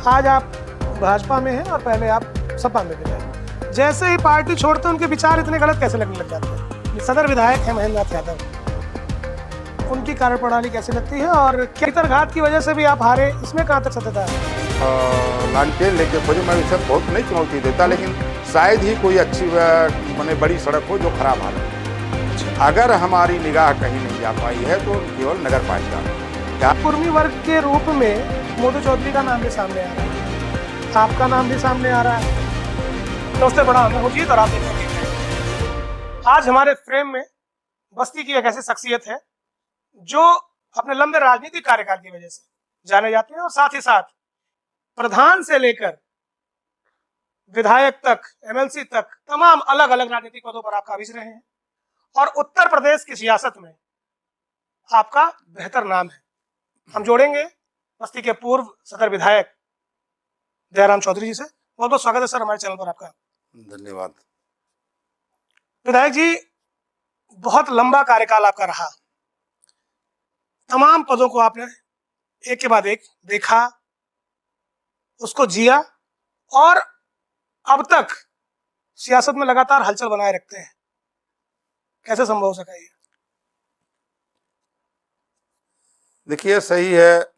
आज आप भाजपा में हैं और पहले आप सपा में भी रहे। जैसे ही पार्टी छोड़ते हैं उनके विचार इतने गलत कैसे लगने लग जाते हैं? सदर विधायक हैं महेंद्र नाथ यादव, उनकी कार्यप्रणाली कैसी लगती है और क्या घात की वजह से भी आप हारे, इसमें कहाँ तक सत्यता है? लालटेन लेके खोजे, मैं इसे बहुत नहीं चुनौती देता, लेकिन शायद ही कोई अच्छी माने बड़ी सड़क हो जो खराब हालत है। अगर हमारी निगाह कहीं नहीं जा पाई है तो केवल नगर पालिका। कुर्मी वर्ग के रूप में मोदू चौधरी का नाम भी सामने आ रहा है, आपका नाम भी सामने आ रहा है, तो उससे बड़ा हमें हो जीत और आप देखेंगे। आज हमारे फ्रेम में बस्ती की एक ऐसी शख्सियत है जो अपने लंबे राजनीतिक कार्यकाल की वजह से जाने जाते हैं और साथ ही साथ प्रधान से लेकर विधायक तक, एमएलसी तक तमाम अलग अलग राजनीतिक पदों पर आप काबिज रहे हैं और उत्तर प्रदेश की सियासत में आपका बेहतर नाम है। हम जोड़ेंगे बस्ती के पूर्व सदर विधायक दयाराम चौधरी जी से। बहुत बहुत स्वागत है सर हमारे चैनल पर आपका। धन्यवाद। विधायक जी, बहुत लंबा कार्यकाल आपका रहा, तमाम पदों को आपने एक के बाद एक देखा, उसको जिया और अब तक सियासत में लगातार हलचल बनाए रखते हैं। कैसे संभव हो सका ये? देखिए, सही है,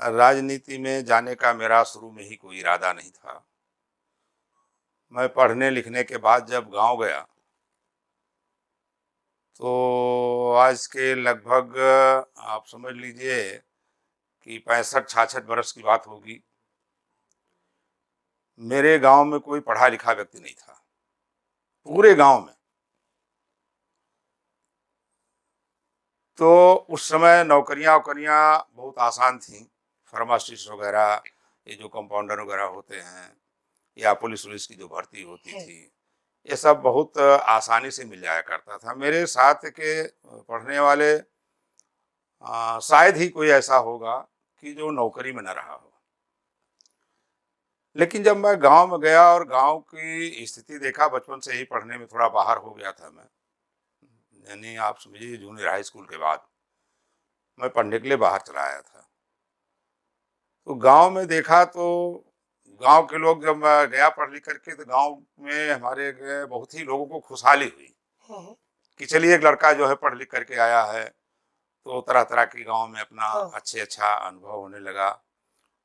राजनीति में जाने का मेरा शुरू में ही कोई इरादा नहीं था। मैं पढ़ने लिखने के बाद जब गांव गया तो आज के लगभग आप समझ लीजिए कि 65-66 बरस की बात होगी। मेरे गांव में कोई पढ़ा लिखा व्यक्ति नहीं था, पूरे गांव में। तो उस समय नौकरियां बहुत आसान थी, फार्मासिस्ट वगैरह, ये जो कंपाउंडर वगैरह होते हैं, या पुलिस की जो भर्ती होती थी, ये सब बहुत आसानी से मिल जाया करता था। मेरे साथ के पढ़ने वाले शायद ही कोई ऐसा होगा कि जो नौकरी में न रहा हो। लेकिन जब मैं गांव में गया और गांव की स्थिति देखा, बचपन से ही पढ़ने में थोड़ा बाहर हो गया था मैं, यानी आप समझिए जूनियर हाई स्कूल के बाद मैं पढ़ने के लिए बाहर चला आया था। तो गांव में देखा तो गांव के लोग, जब मैं गया पढ़ लिख करके, तो गांव में हमारे बहुत ही लोगों को खुशहाली हुई कि चलिए एक लड़का जो है पढ़ लिख करके आया है, तो तरह तरह के गांव में अपना अच्छा अनुभव होने लगा।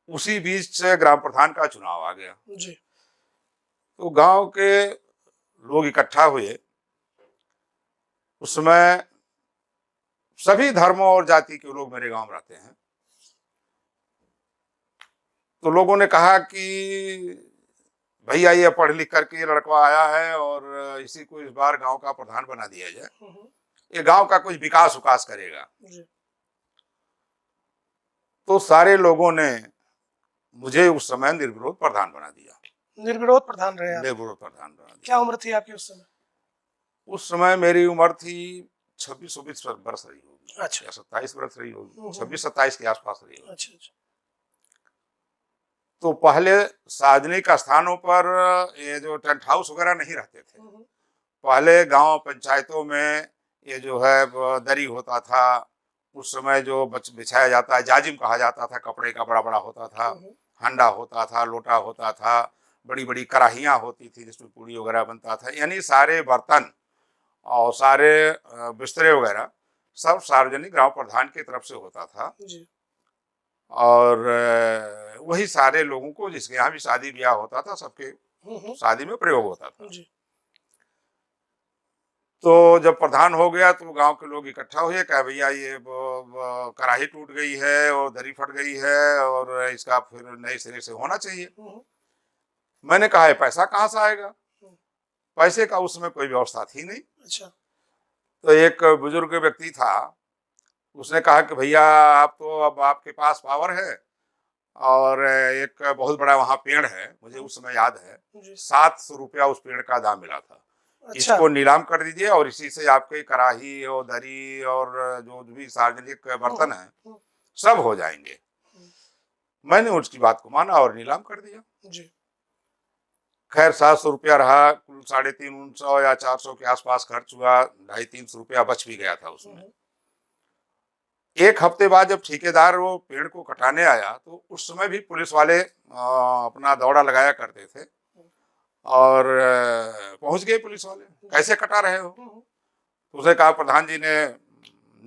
उसी बीच ग्राम प्रधान का चुनाव आ गया जी। तो गांव के लोग इकट्ठा हुए। उसमें सभी धर्मों और जाति के लोग मेरे गांव में रहते हैं। तो लोगों ने कहा कि भैया ये पढ़ लिख करके लड़का आया है और इसी को इस बार गांव का प्रधान बना दिया जाए, ये गांव का कुछ विकास उकास करेगा। तो सारे लोगों ने मुझे उस समय निर्विरोध प्रधान बना दिया। निर्विरोध प्रधान रहे आप? निर्विरोध प्रधान बना दिया। क्या उम्र थी आपकी उस समय? उस समय मेरी उम्र थी 26-27 वर्ष रही होगी। अच्छा। या 27 वर्ष रही होगी, 26-27 के आसपास रही होगी। अच्छा अच्छा। तो पहले सार्वजनिक स्थानों पर ये जो टेंट हाउस वगैरह नहीं रहते थे। पहले गांव पंचायतों में ये जो है दरी होता था, उस समय जो बिछाया जाता है, जाजिम कहा जाता था, कपड़े का बड़ा बड़ा होता था, हंडा होता था, लोटा होता था, बड़ी बड़ी कढ़ाइयाँ होती थी जिसमें पूड़ी वगैरह बनता था। यानी सारे बर्तन और सारे बिस्तरे वगैरह सब सार्वजनिक गांव प्रधान की तरफ से होता था जी। और वही सारे लोगों को, जिसके यहाँ भी शादी ब्याह होता था, सबके शादी में प्रयोग होता था। जी। तो जब प्रधान हो गया तो गांव के लोग इकट्ठा हुए, कहा भैया ये कढ़ाई टूट गई है और दरी फट गई है और इसका फिर नए सिरे से होना चाहिए। मैंने कहा है पैसा कहाँ से आएगा? पैसे का उस समय कोई व्यवस्था थी नहीं। अच्छा। तो एक बुजुर्ग व्यक्ति था, उसने कहा कि भैया आप तो, अब आपके पास पावर है और एक बहुत बड़ा वहाँ पेड़ है, मुझे उस समय याद है 700 रुपया उस पेड़ का दाम मिला था। अच्छा। इसको नीलाम कर दीजिए और इसी से आपके कढ़ाई और दरी और जो भी सार्वजनिक बर्तन है सब हो जाएंगे। मैंने उसकी बात को माना और नीलाम कर दिया। जी। खैर 700 रुपया रहा, कुल 350 या 400 के आसपास खर्च हुआ, 250-300 रुपया बच भी गया था उसमें। एक हफ्ते बाद जब ठेकेदार वो पेड़ को कटाने आया तो उस समय भी पुलिस वाले अपना दौड़ा लगाया करते थे और पहुंच गए पुलिस वाले, कैसे कटा रहे हो? तो उसने कहा प्रधान जी ने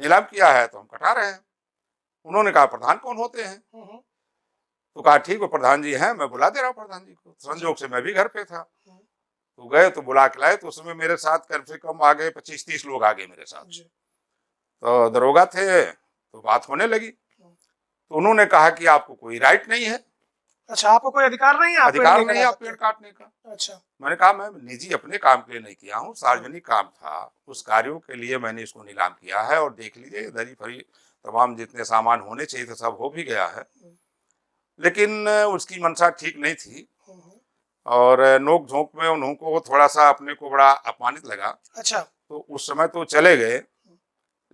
नीलाम किया है तो हम कटा रहे हैं। उन्होंने कहा प्रधान कौन होते हैं? तो कहा ठीक है प्रधान जी हैं, मैं बुला दे रहा हूँ प्रधान जी को। संजोग से मैं भी घर पे था, तो गए तो बुला के लाए। तो उसमें मेरे साथ कम से कम आ गए 25-30 लोग आ गए मेरे साथ। तो दरोगा थे, तो बात होने लगी। तो उन्होंने कहा कि आपको कोई राइट नहीं है। अच्छा, आपको कोई अधिकार नहीं है? आप अधिकार नहीं है आप पेड़ काटने का। अच्छा। मैंने कहा मैं निजी अपने काम के लिए नहीं किया हूँ, सार्वजनिक काम था, उस कार्यों के लिए मैंने इसको नीलाम किया है। और देख लीजिए दरी फरी तमाम जितने सामान होने चाहिए थे सब हो भी गया है, लेकिन उसकी मंशा ठीक नहीं थी और नोक झोंक में उनको थोड़ा सा अपने को बड़ा अपमानित लगा। अच्छा। तो उस समय तो चले गए,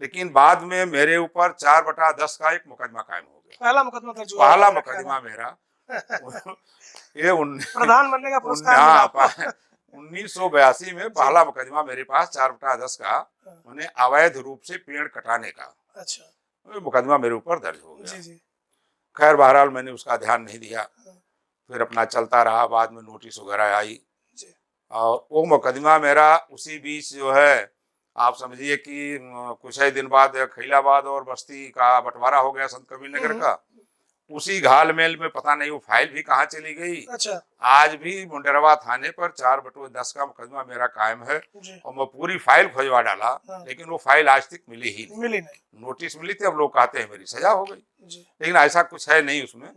लेकिन बाद में मेरे ऊपर 4/10 का एक मुकदमा कायम हो गया। पहला मुकदमा दर्ज हुआ? पहला मुकदमा मेरा ये प्रधान बनने का पुरस्कार मिला आपको। 1982 में पहला मुकदमा मेरे पास 4/10 का, उन्हें अवैध रूप से पेड़ कटाने का। अच्छा। मुकदमा मेरे ऊपर दर्ज हो गया। जी जी। खैर बहरहाल मैंने उसका ध्यान नहीं दिया, फिर अपना चलता रहा। बाद में नोटिस वगैरह आई और वो मुकदमा मेरा उसी बीच जो है आप समझिए कि कुछ ही दिन बाद खैलाबाद और बस्ती का बंटवारा हो गया संत कबीर नगर का। उसी घालमेल में पता नहीं वो फाइल भी कहाँ चली गई। अच्छा। आज भी मुंडेरवा थाने पर 4/10 का मुकदमा मेरा कायम है और मैं पूरी फाइल खोजवा डाला, लेकिन वो फाइल आज तक मिली नहीं। नोटिस मिली थी, अब लोग कहते हैं मेरी सजा हो गई, लेकिन ऐसा कुछ है नहीं उसमें।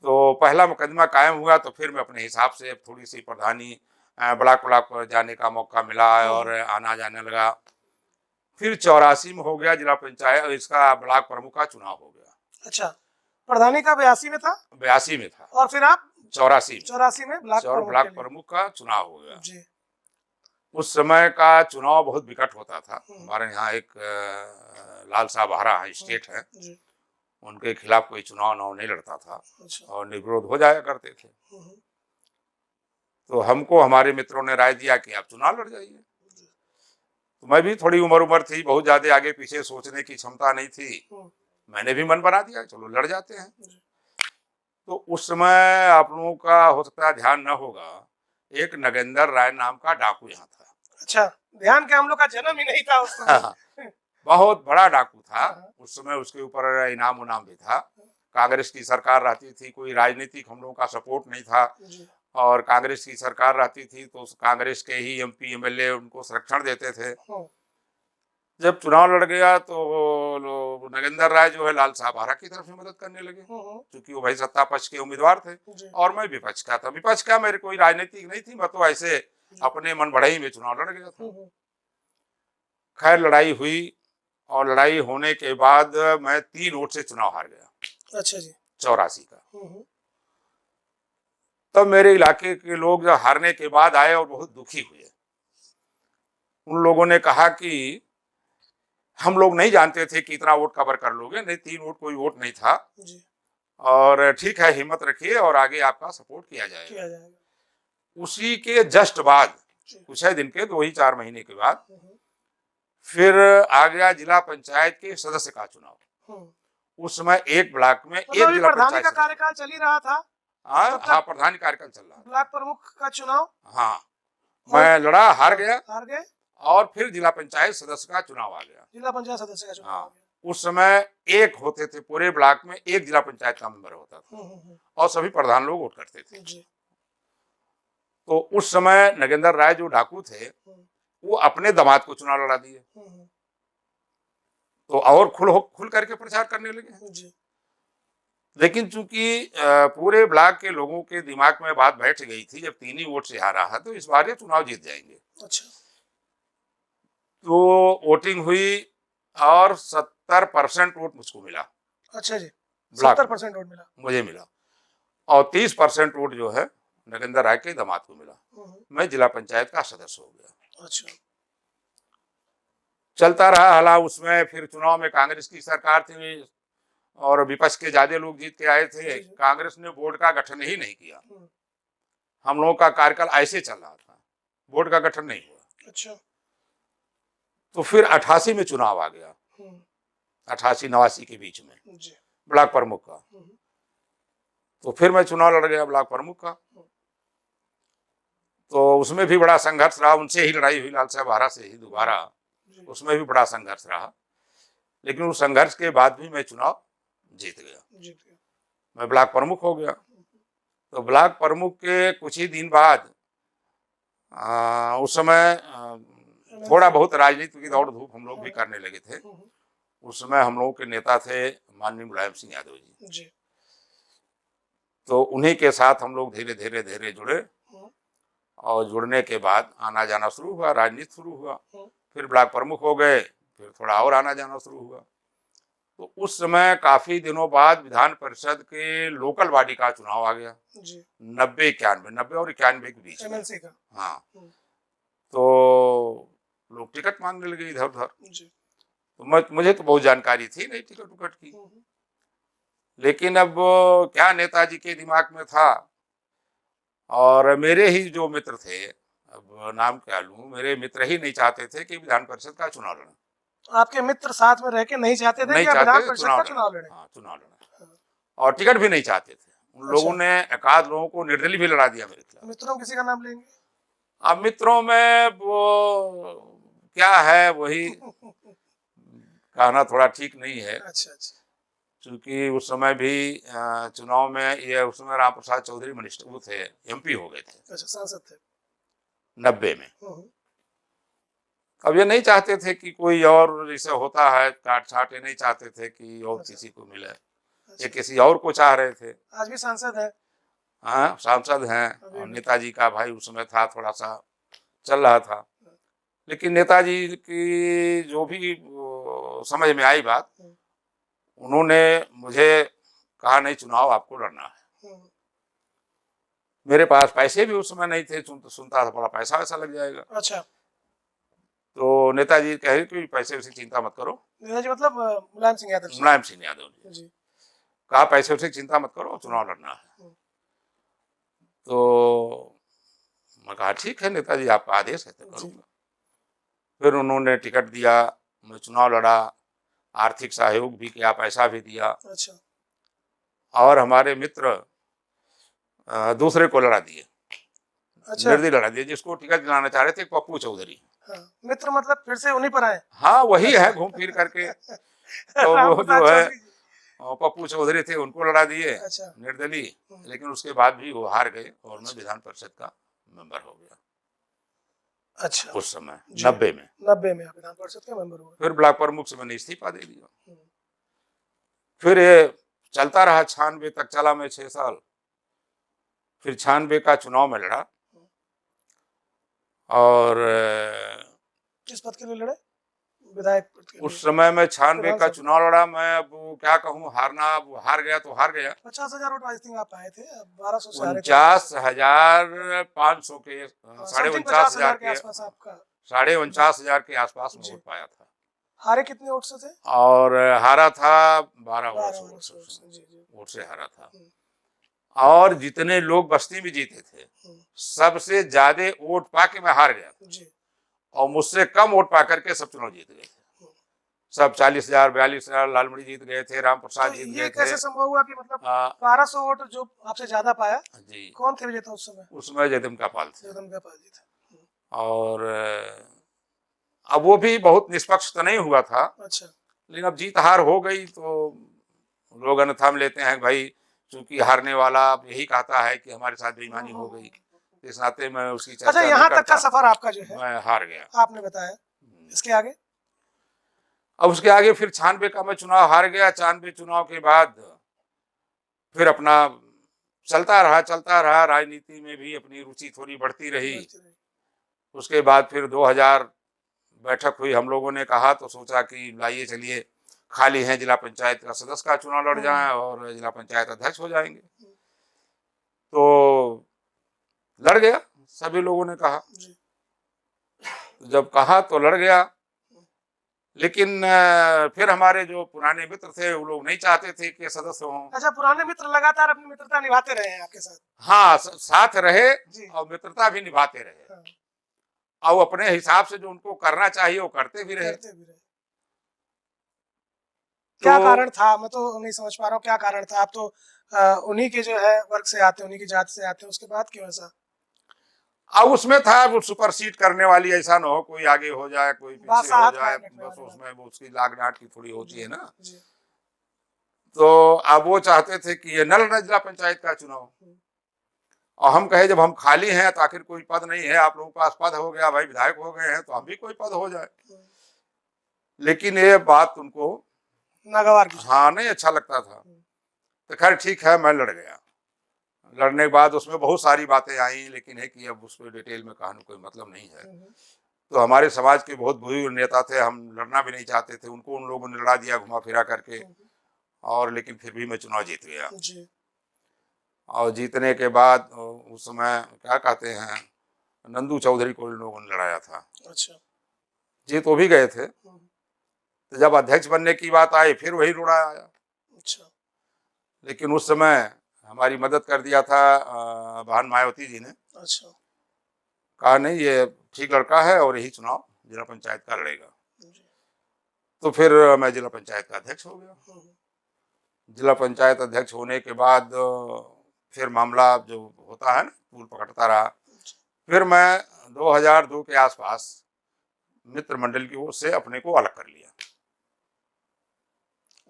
तो पहला मुकदमा कायम हुआ तो फिर मैं अपने हिसाब से थोड़ी सी प्रधानी ब्लॉक पर जाने का मौका मिला और आना जाने लगा। फिर 84 में हो गया जिला पंचायत, इसका ब्लॉक प्रमुख का चुनाव हो गया। अच्छा, प्रधानी का 82 में था? 82 में था। और फिर आप 84 में ब्लॉक प्रमुख का चुनाव हो गया जी। उस समय का चुनाव बहुत विकट होता था। हमारे यहाँ एक लाल साहब आरा है, स्टेट है, उनके खिलाफ कोई चुनाव नहीं लड़ता था और निर्विरोध हो जाया करते थे। तो हमको हमारे मित्रों ने राय दिया कि आप चुनाव लड़ जाइए। तो मैं भी थोड़ी उम्र थी, बहुत ज्यादा आगे पीछे सोचने की क्षमता नहीं थी। मैंने भी मन बना दिया चलो लड़ जाते हैं। तो उस समय आप लोगों का हो सकता है ध्यान न होगा, एक नगेंद्र राय नाम का डाकू यहाँ था। अच्छा, ध्यान के हम लोग का जन्म ही नहीं था उस समय। बहुत बड़ा डाकू था उस समय, उसके ऊपर इनाम उनाम भी था। कांग्रेस की सरकार रहती थी, कोई राजनीतिक हम लोगों का सपोर्ट नहीं था और कांग्रेस की सरकार रहती थी तो कांग्रेस के ही MP MLA उनको संरक्षण देते थे। जब चुनाव लड़ गया तो नगेंद्र राय जो है लाल साहब आरा की तरफ से मदद करने लगे, क्योंकि वो भाई सत्ता पक्ष के उम्मीदवार थे और मैं विपक्ष का था। विपक्ष का मेरे कोई राजनीतिक नहीं थी, मैं तो ऐसे अपने मन बढ़ई में चुनाव लड़ गया था। खैर लड़ाई हुई और लड़ाई होने के बाद मैं 3 वोट से चुनाव हार गया। अच्छा जी। 84 का। तब मेरे इलाके के लोग जब हारने के बाद आए और बहुत दुखी हुए। उन लोगों ने कहा कि हम लोग नहीं जानते थे कि इतना वोट कवर कर लोगे, नहीं 3 वोट कोई वोट नहीं था और ठीक है हिम्मत रखिए और आगे आपका सपोर्ट किया जाएगा। उसी के जस्ट बाद कुछ ही दिन के 2-4 महीने के बाद फिर आ गया जिला पंचायत के सदस्य का चुनाव। उस समय एक ब्लॉक में एक जिला पंचायत का कार्यकाल चल ही रहा था। हाँ, प्रधान कार्यकाल चल रहा था। ब्लॉक प्रमुख का चुनाव, हाँ, मैं लड़ा, हार गए और फिर जिला पंचायत सदस्य का चुनाव आ गया। जिला पंचायत सदस्य का चुनाव। हाँ, उस समय एक होते थे पूरे ब्लॉक में, एक जिला पंचायत का मेंबर होता था और सभी प्रधान लोग वोट करते थे। तो उस समय नगेंद्र राय जो डाकू थे वो अपने दामाद को चुनाव लड़ा दिए तो और खुल करके प्रचार करने लगे। लेकिन चूंकि पूरे ब्लॉक के लोगों के दिमाग में बात बैठ गई थी, जब 3 ही वोट से हारा है तो इस बार ये चुनाव जीत जाएंगे। अच्छा। तो वोटिंग हुई और 70% वोट मुझको मिला। अच्छा जी, 70% वोट मिला मुझे मिला और 30% वोट जो है नगेंद्र राय के दामाद को मिला। मैं जिला पंचायत का सदस्य हो गया। अच्छा। चलता रहा हाला। उसमें फिर चुनाव में कांग्रेस की सरकार थी और विपक्ष के ज्यादा लोग जीत के आए थे। कांग्रेस ने बोर्ड का गठन ही नहीं किया। हम लोगों का कार्यकाल ऐसे चल रहा था, बोर्ड का गठन नहीं हुआ। अच्छा। तो फिर 88 में चुनाव आ गया 88-89 के बीच में, जी। ब्लॉक प्रमुख का। तो फिर मैं चुनाव लड़ गया ब्लॉक प्रमुख का। तो उसमें भी बड़ा संघर्ष रहा, उनसे ही लड़ाई हुई, लाल साहब आरा से ही दोबारा, जी। उसमें भी बड़ा संघर्ष रहा। लेकिन उस संघर्ष के बाद भी मैं चुनाव जीत गया, जीत गया। मैं ब्लॉक प्रमुख हो गया। तो ब्लॉक प्रमुख के कुछ ही दिन बाद उस समय थोड़ा बहुत राजनीति की दौड़ धूप हम लोग भी करने लगे थे। उस समय हम लोगों के नेता थे माननीय मुलायम सिंह यादव जी। जी। तो उन्हीं के साथ हम लोग धीरे धीरे धीरे जुड़े, और जुड़ने के बाद आना जाना शुरू हुआ, राजनीति शुरू हुआ। फिर ब्लॉक प्रमुख हो गए, फिर थोड़ा और आना जाना शुरू हुआ। तो उस समय काफी दिनों बाद विधान परिषद के लोकल बॉडी का चुनाव आ गया जी। 90 और 91 के बीच में। एमएलसी का। हाँ, तो लोग टिकट मांगने लगे इधर उधर। तो मुझे तो बहुत जानकारी थी नहीं टिकट उकट की। लेकिन अब क्या नेताजी के दिमाग में था, और मेरे ही जो मित्र थे, अब नाम क्या लूं, मेरे मित्र ही नहीं चाहते थे कि विधान परिषद का चुनाव लड़ें। आपके मित्र साथ में रह के नहीं चाहते थे कि विधान परिषद का चुनाव लड़े? हाँ, चुनाव लड़े, और टिकट भी नहीं चाहते थे। उन लोगों ने एकाध लोगों को निर्दलीय भी लड़ा दिया मेरे खिलाफ। मित्रों किसी का नाम लेंगे? अब मित्रों में वो क्या है, वही कहना थोड़ा ठीक नहीं है। अच्छा। क्योंकि उस समय भी चुनाव में ये उस समय राम प्रसाद चौधरी मिनिस्टर वो थे, एमपी हो गए थे। अच्छा, सांसद थे 90 में। अब ये नहीं चाहते थे कि कोई और, जैसे होता है काट छाट, ये नहीं चाहते थे कि और किसी को मिले, ये किसी और को चाह रहे थे। आज भी सांसद है? हाँ, सांसद हैं, और नेताजी का भाई उस समय था, थोड़ा सा चल रहा था। लेकिन नेताजी की जो भी समझ में आई बात, उन्होंने मुझे कहा नहीं, चुनाव आपको लड़ना है। मेरे पास पैसे भी उस समय नहीं थे, सुनता था बड़ा पैसा वैसा लग जाएगा। अच्छा। तो नेताजी कहे कि पैसे वैसे चिंता मत करो। नेताजी मतलब मुलायम सिंह यादव जी? मुलायम सिंह यादव जी। कहा पैसे वैसे चिंता मत करो, चुनाव लड़ना है। तो मैं कहा ठीक है नेताजी, आपका आदेश है तो करूँगा। फिर उन्होंने टिकट दिया, मैं चुनाव लड़ा, आर्थिक सहयोग भी किया, पैसा भी दिया। अच्छा। और हमारे मित्र दूसरे को लड़ा दिए। अच्छा। निर्दलीय लड़ा दिए, जिसको टिकट दिलाना चाह रहे थे पप्पू चौधरी। हाँ। मित्र मतलब फिर से उन्हीं पर आए? हाँ, वही है घूम फिर करके। तो वो जो है पप्पू चौधरी थे, उनको लड़ा दिए। अच्छा। निर्दलीय। लेकिन उसके बाद भी वो हार गए, और मैं विधान परिषद का मेंबर हो गया। अच्छा। उस समय 90 में आप विधान परिषद के मेंबर हुए। फिर ब्लॉक प्रमुख से मैंने इस्तीफा दे दिया। फिर ये चलता रहा, 96 तक चला मैं 6 साल। फिर 96 का चुनाव में लड़ा, और किस पद के लिए लड़े? विधायक पद के लिए? उस समय मैं 96 का चुनाव लड़ा। मैं अब क्या कहूँ, हार गया तो हार गया। 50,000 वोट आई थिंक आप आए थे, 1200 से हारे थे। 49,500 के, 49,500 के आसपास आपका, 49,500 के आसपास में वोट पाया था। हारे कितने वोट से थे? और हारा था 12 वोट से हारा था। और जितने लोग बस्ती में जीते थे, सबसे ज्यादा वोट पा के मैं हार गया, और मुझसे कम वोट पा करके सब चुनाव जीत गए थे। सब 40,000 42,000, लालमणि जीत गए थे, राम प्रसाद जीत गए थे। कैसे संभव हुआ कि मतलब 1200 वोट जो आपसे ज्यादा पाया? जी। कौन थे विजेता उस समय? उस समय जयदम पाल थे। जी थे। और अब वो भी बहुत निष्पक्ष तो नहीं हुआ था। अच्छा। लेकिन अब जीत हार हो गई तो लोग अनुथाम लेते हैं, भाई चूंकि हारने वाला यही कहता है कि हमारे साथ बेईमानी हो गई, इस नाते मैं उसकी चर्चा अच्छा, यहाँ तक का सफर आपका जो है, मैं हार गया, आपने बताया। इसके आगे? अब उसके आगे फिर 96 का मैं चुनाव हार गया। 96 चुनाव के बाद फिर अपना चलता रहा, राजनीति में भी अपनी रुचि थोड़ी बढ़ती रही। उसके बाद फिर 2000 बैठक हुई, हम लोगों ने कहा तो सोचा कि लाइए चलिए, खाली है जिला पंचायत का सदस्य का चुनाव लड़ जाएं और जिला पंचायत अध्यक्ष हो जाएंगे। तो लड़ गया, सभी लोगों ने कहा। जब कहा तो लड़ गया, लेकिन फिर हमारे जो पुराने मित्र थे वो लोग नहीं चाहते थे कि सदस्य हों। अच्छा, पुराने मित्र लगातार अपनी मित्रता निभाते रहे हैं आपके साथ? हाँ, साथ रहे और मित्रता भी निभाते रहे। हाँ। और अपने हिसाब से जो उनको करना चाहिए वो करते भी रहे। क्या कारण था? मैं तो नहीं समझ पा रहा हूँ क्या कारण था? आप तो उन्हीं के जो है वर्ग से आते हैं, उन्हीं की जात से आते हैं, उसके बाद क्यों ऐसा? अब उसमें था वो सुपरसीड करने वाली, ऐसा ना हो कोई आगे हो जाए कोई पीछे हो बादशाहत जाए, कायम रखने बस वाली बात। उसमें वो उसकी लाग डांट की थोड़ी होती जी, है ना। जी। तो अब वो चाहते थे कि ये न लड़ना जिला पंचायत का चुनाव, और हम कहे जब हम खाली हैं तो आखिर कोई पद नहीं है, आप लोगों के पास पद हो गया भाई, विधायक हो गए हैं तो हम भी कोई पद हो जाए। लेकिन ये बात उनको नागवार की हाँ नहीं अच्छा लगता था। तो खैर ठीक है, मैं लड़ गया। लड़ने के बाद उसमें बहुत सारी बातें आई, लेकिन है कि अब उस पर डिटेल में कहने कोई मतलब नहीं है। तो हमारे समाज के बहुत बुजुर्ग नेता थे, हम लड़ना भी नहीं चाहते थे, उनको उन लोगों ने लड़ा दिया घुमा फिरा करके, और लेकिन फिर भी मैं चुनाव जीत गया। जी। और जीतने के बाद उस समय क्या कहते हैं, नंदू चौधरी को इन लोगों ने लड़ाया था। अच्छा। जीत वो भी गए थे। तो जब अध्यक्ष बनने की बात आई फिर वही रुड़ा आया। अच्छा। लेकिन उस समय हमारी मदद कर दिया था बहन मायावती जी ने। अच्छा। कहा नहीं ये ठीक लड़का है और यही चुनाव जिला पंचायत का लड़ेगा। तो फिर मैं जिला पंचायत का अध्यक्ष हो गया। जिला पंचायत अध्यक्ष होने के बाद फिर मामला जो होता है ना पूल पकड़ता रहा। फिर मैं 2002 के आसपास मित्र मंडल की ओर से अपने को अलग कर लिया।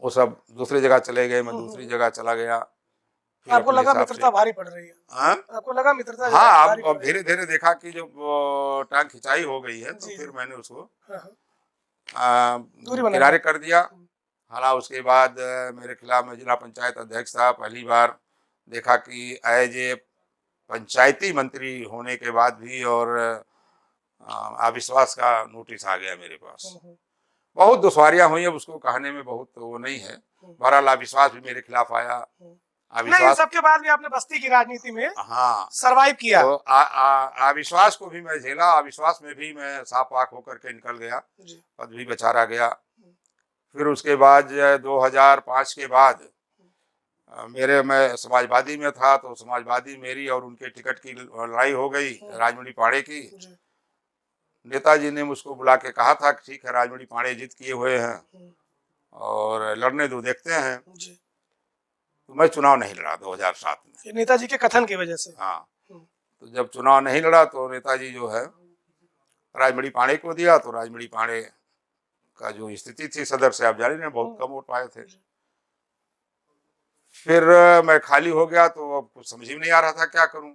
वो सब दूसरी जगह चले गए, मैं दूसरी जगह चला गया। फिर आपको अपने लगा हिसाब मित्रता से भारी पड़ रही है? हाँ आपको लगा मित्रता जो है हाँ, भारी पड़ अब रही है? धीरे धीरे देखा कि जब टांग खिंचाई हो गई है तो जी। फिर मैंने उसको हाँ, हाँ। दूरी बना किनारे ली। कर दिया। हालांकि उसके बाद मेरे खिलाफ मैं जिला पंचायत अध्यक्ष था। पहली बार देखा कि एज ए पंचायती मंत्री होने के बाद भी और अविश्वास का नोटिस आ गया मेरे पास। बहुत दुश्वारियां हुई, अब उसको कहने में बहुत वो नहीं है। बहरहाल अविश्वास भी मेरे खिलाफ आया। नहीं, इन अविश्वास सब के बाद भी आपने बस्ती की राजनीति में हाँ, सरवाइव किया। तो अविश्वास को भी मैं झेला, अविश्वास में भी मैं साफ पाक होकर के निकल गया, जी। पद भी बचारा गया। फिर उसके बाद 2005 के बाद मैं समाजवादी में था, तो समाजवादी मेरी और उनके टिकट की लड़ाई हो गई राजमणि पाड़े की। जी। नेताजी ने मुझको बुला के कहा था कि ठीक है राजमणि पाड़े जिद किए हुए हैं और लड़ने दो, देखते हैं। जी। तो मैं चुनाव नहीं लड़ा 2007 में। ये नेताजी के कथन की वजह से? हाँ, तो जब चुनाव नहीं लड़ा तो नेताजी जो है राजमणि पाड़े को दिया। तो राजमणि पाड़े का जो स्थिति थी सदर से, आप जान रहे हैं, बहुत कम वोट पाए थे। फिर मैं खाली हो गया तो अब कुछ समझ ही नहीं आ रहा था क्या करूं।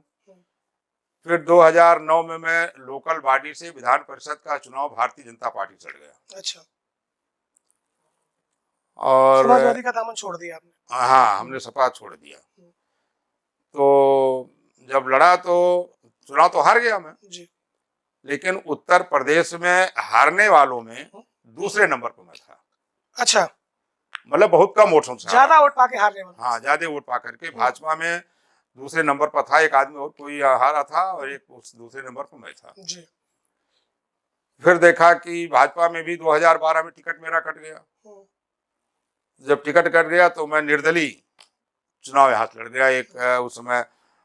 फिर 2009 में मैं लोकल बॉडी से विधान परिषद का चुनाव भारतीय जनता पार्टी चढ़ गया। अच्छा। और समाजवादी का दामन छोड़ दिया आपने? हाँ, हमने सपा छोड़ दिया। तो जब लड़ा तो चुनाव तो हार गया मैं जी। लेकिन उत्तर प्रदेश में हारने वालों में दूसरे नंबर पर मैं था। अच्छा। मतलब बहुत कम वोटों से ज्यादा वोट पाके हारने वाला? हाँ, ज्यादा वोट पा करके भाजपा में दूसरे नंबर पर था। एक आदमी और कोई हारा था और एक उस दूसरे नंबर पर मैं था। जी। फिर देखा कि भाजपा में भी 2012 में टिकट मेरा कट गया। जब टिकट कट गया तो मैं निर्दलीय चुनाव यहाँ लड़ गया। एक उस समय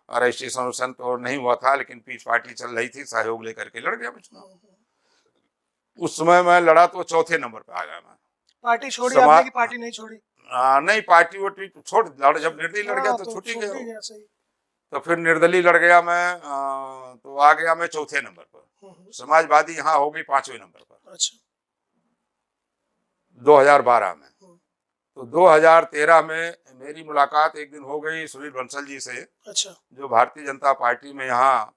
रजिस्ट्रेशन तो नहीं हुआ था, लेकिन पीस पार्टी चल रही थी, सहयोग लेकर के लड़ गया मैं चुनाव। उस समय मैं लड़ा तो चौथे नंबर पे आ गया मैं। पार्टी छोड़ी आपने कि पार्टी नहीं छोड़ी? नहीं, पार्टी वोटी छोड़ लड़, जब निर्दलीय लड़ गया तो छूट ही गया। तो फिर निर्दलीय लड़ गया मैं, तो आ गया मैं चौथे नंबर पर। समाजवादी यहाँ हो गई 5वें नंबर पर। अच्छा। 2012 में। तो 2013 में मेरी मुलाकात एक दिन हो गई सुनील बंसल जी से। अच्छा। जो भारतीय जनता पार्टी में यहाँ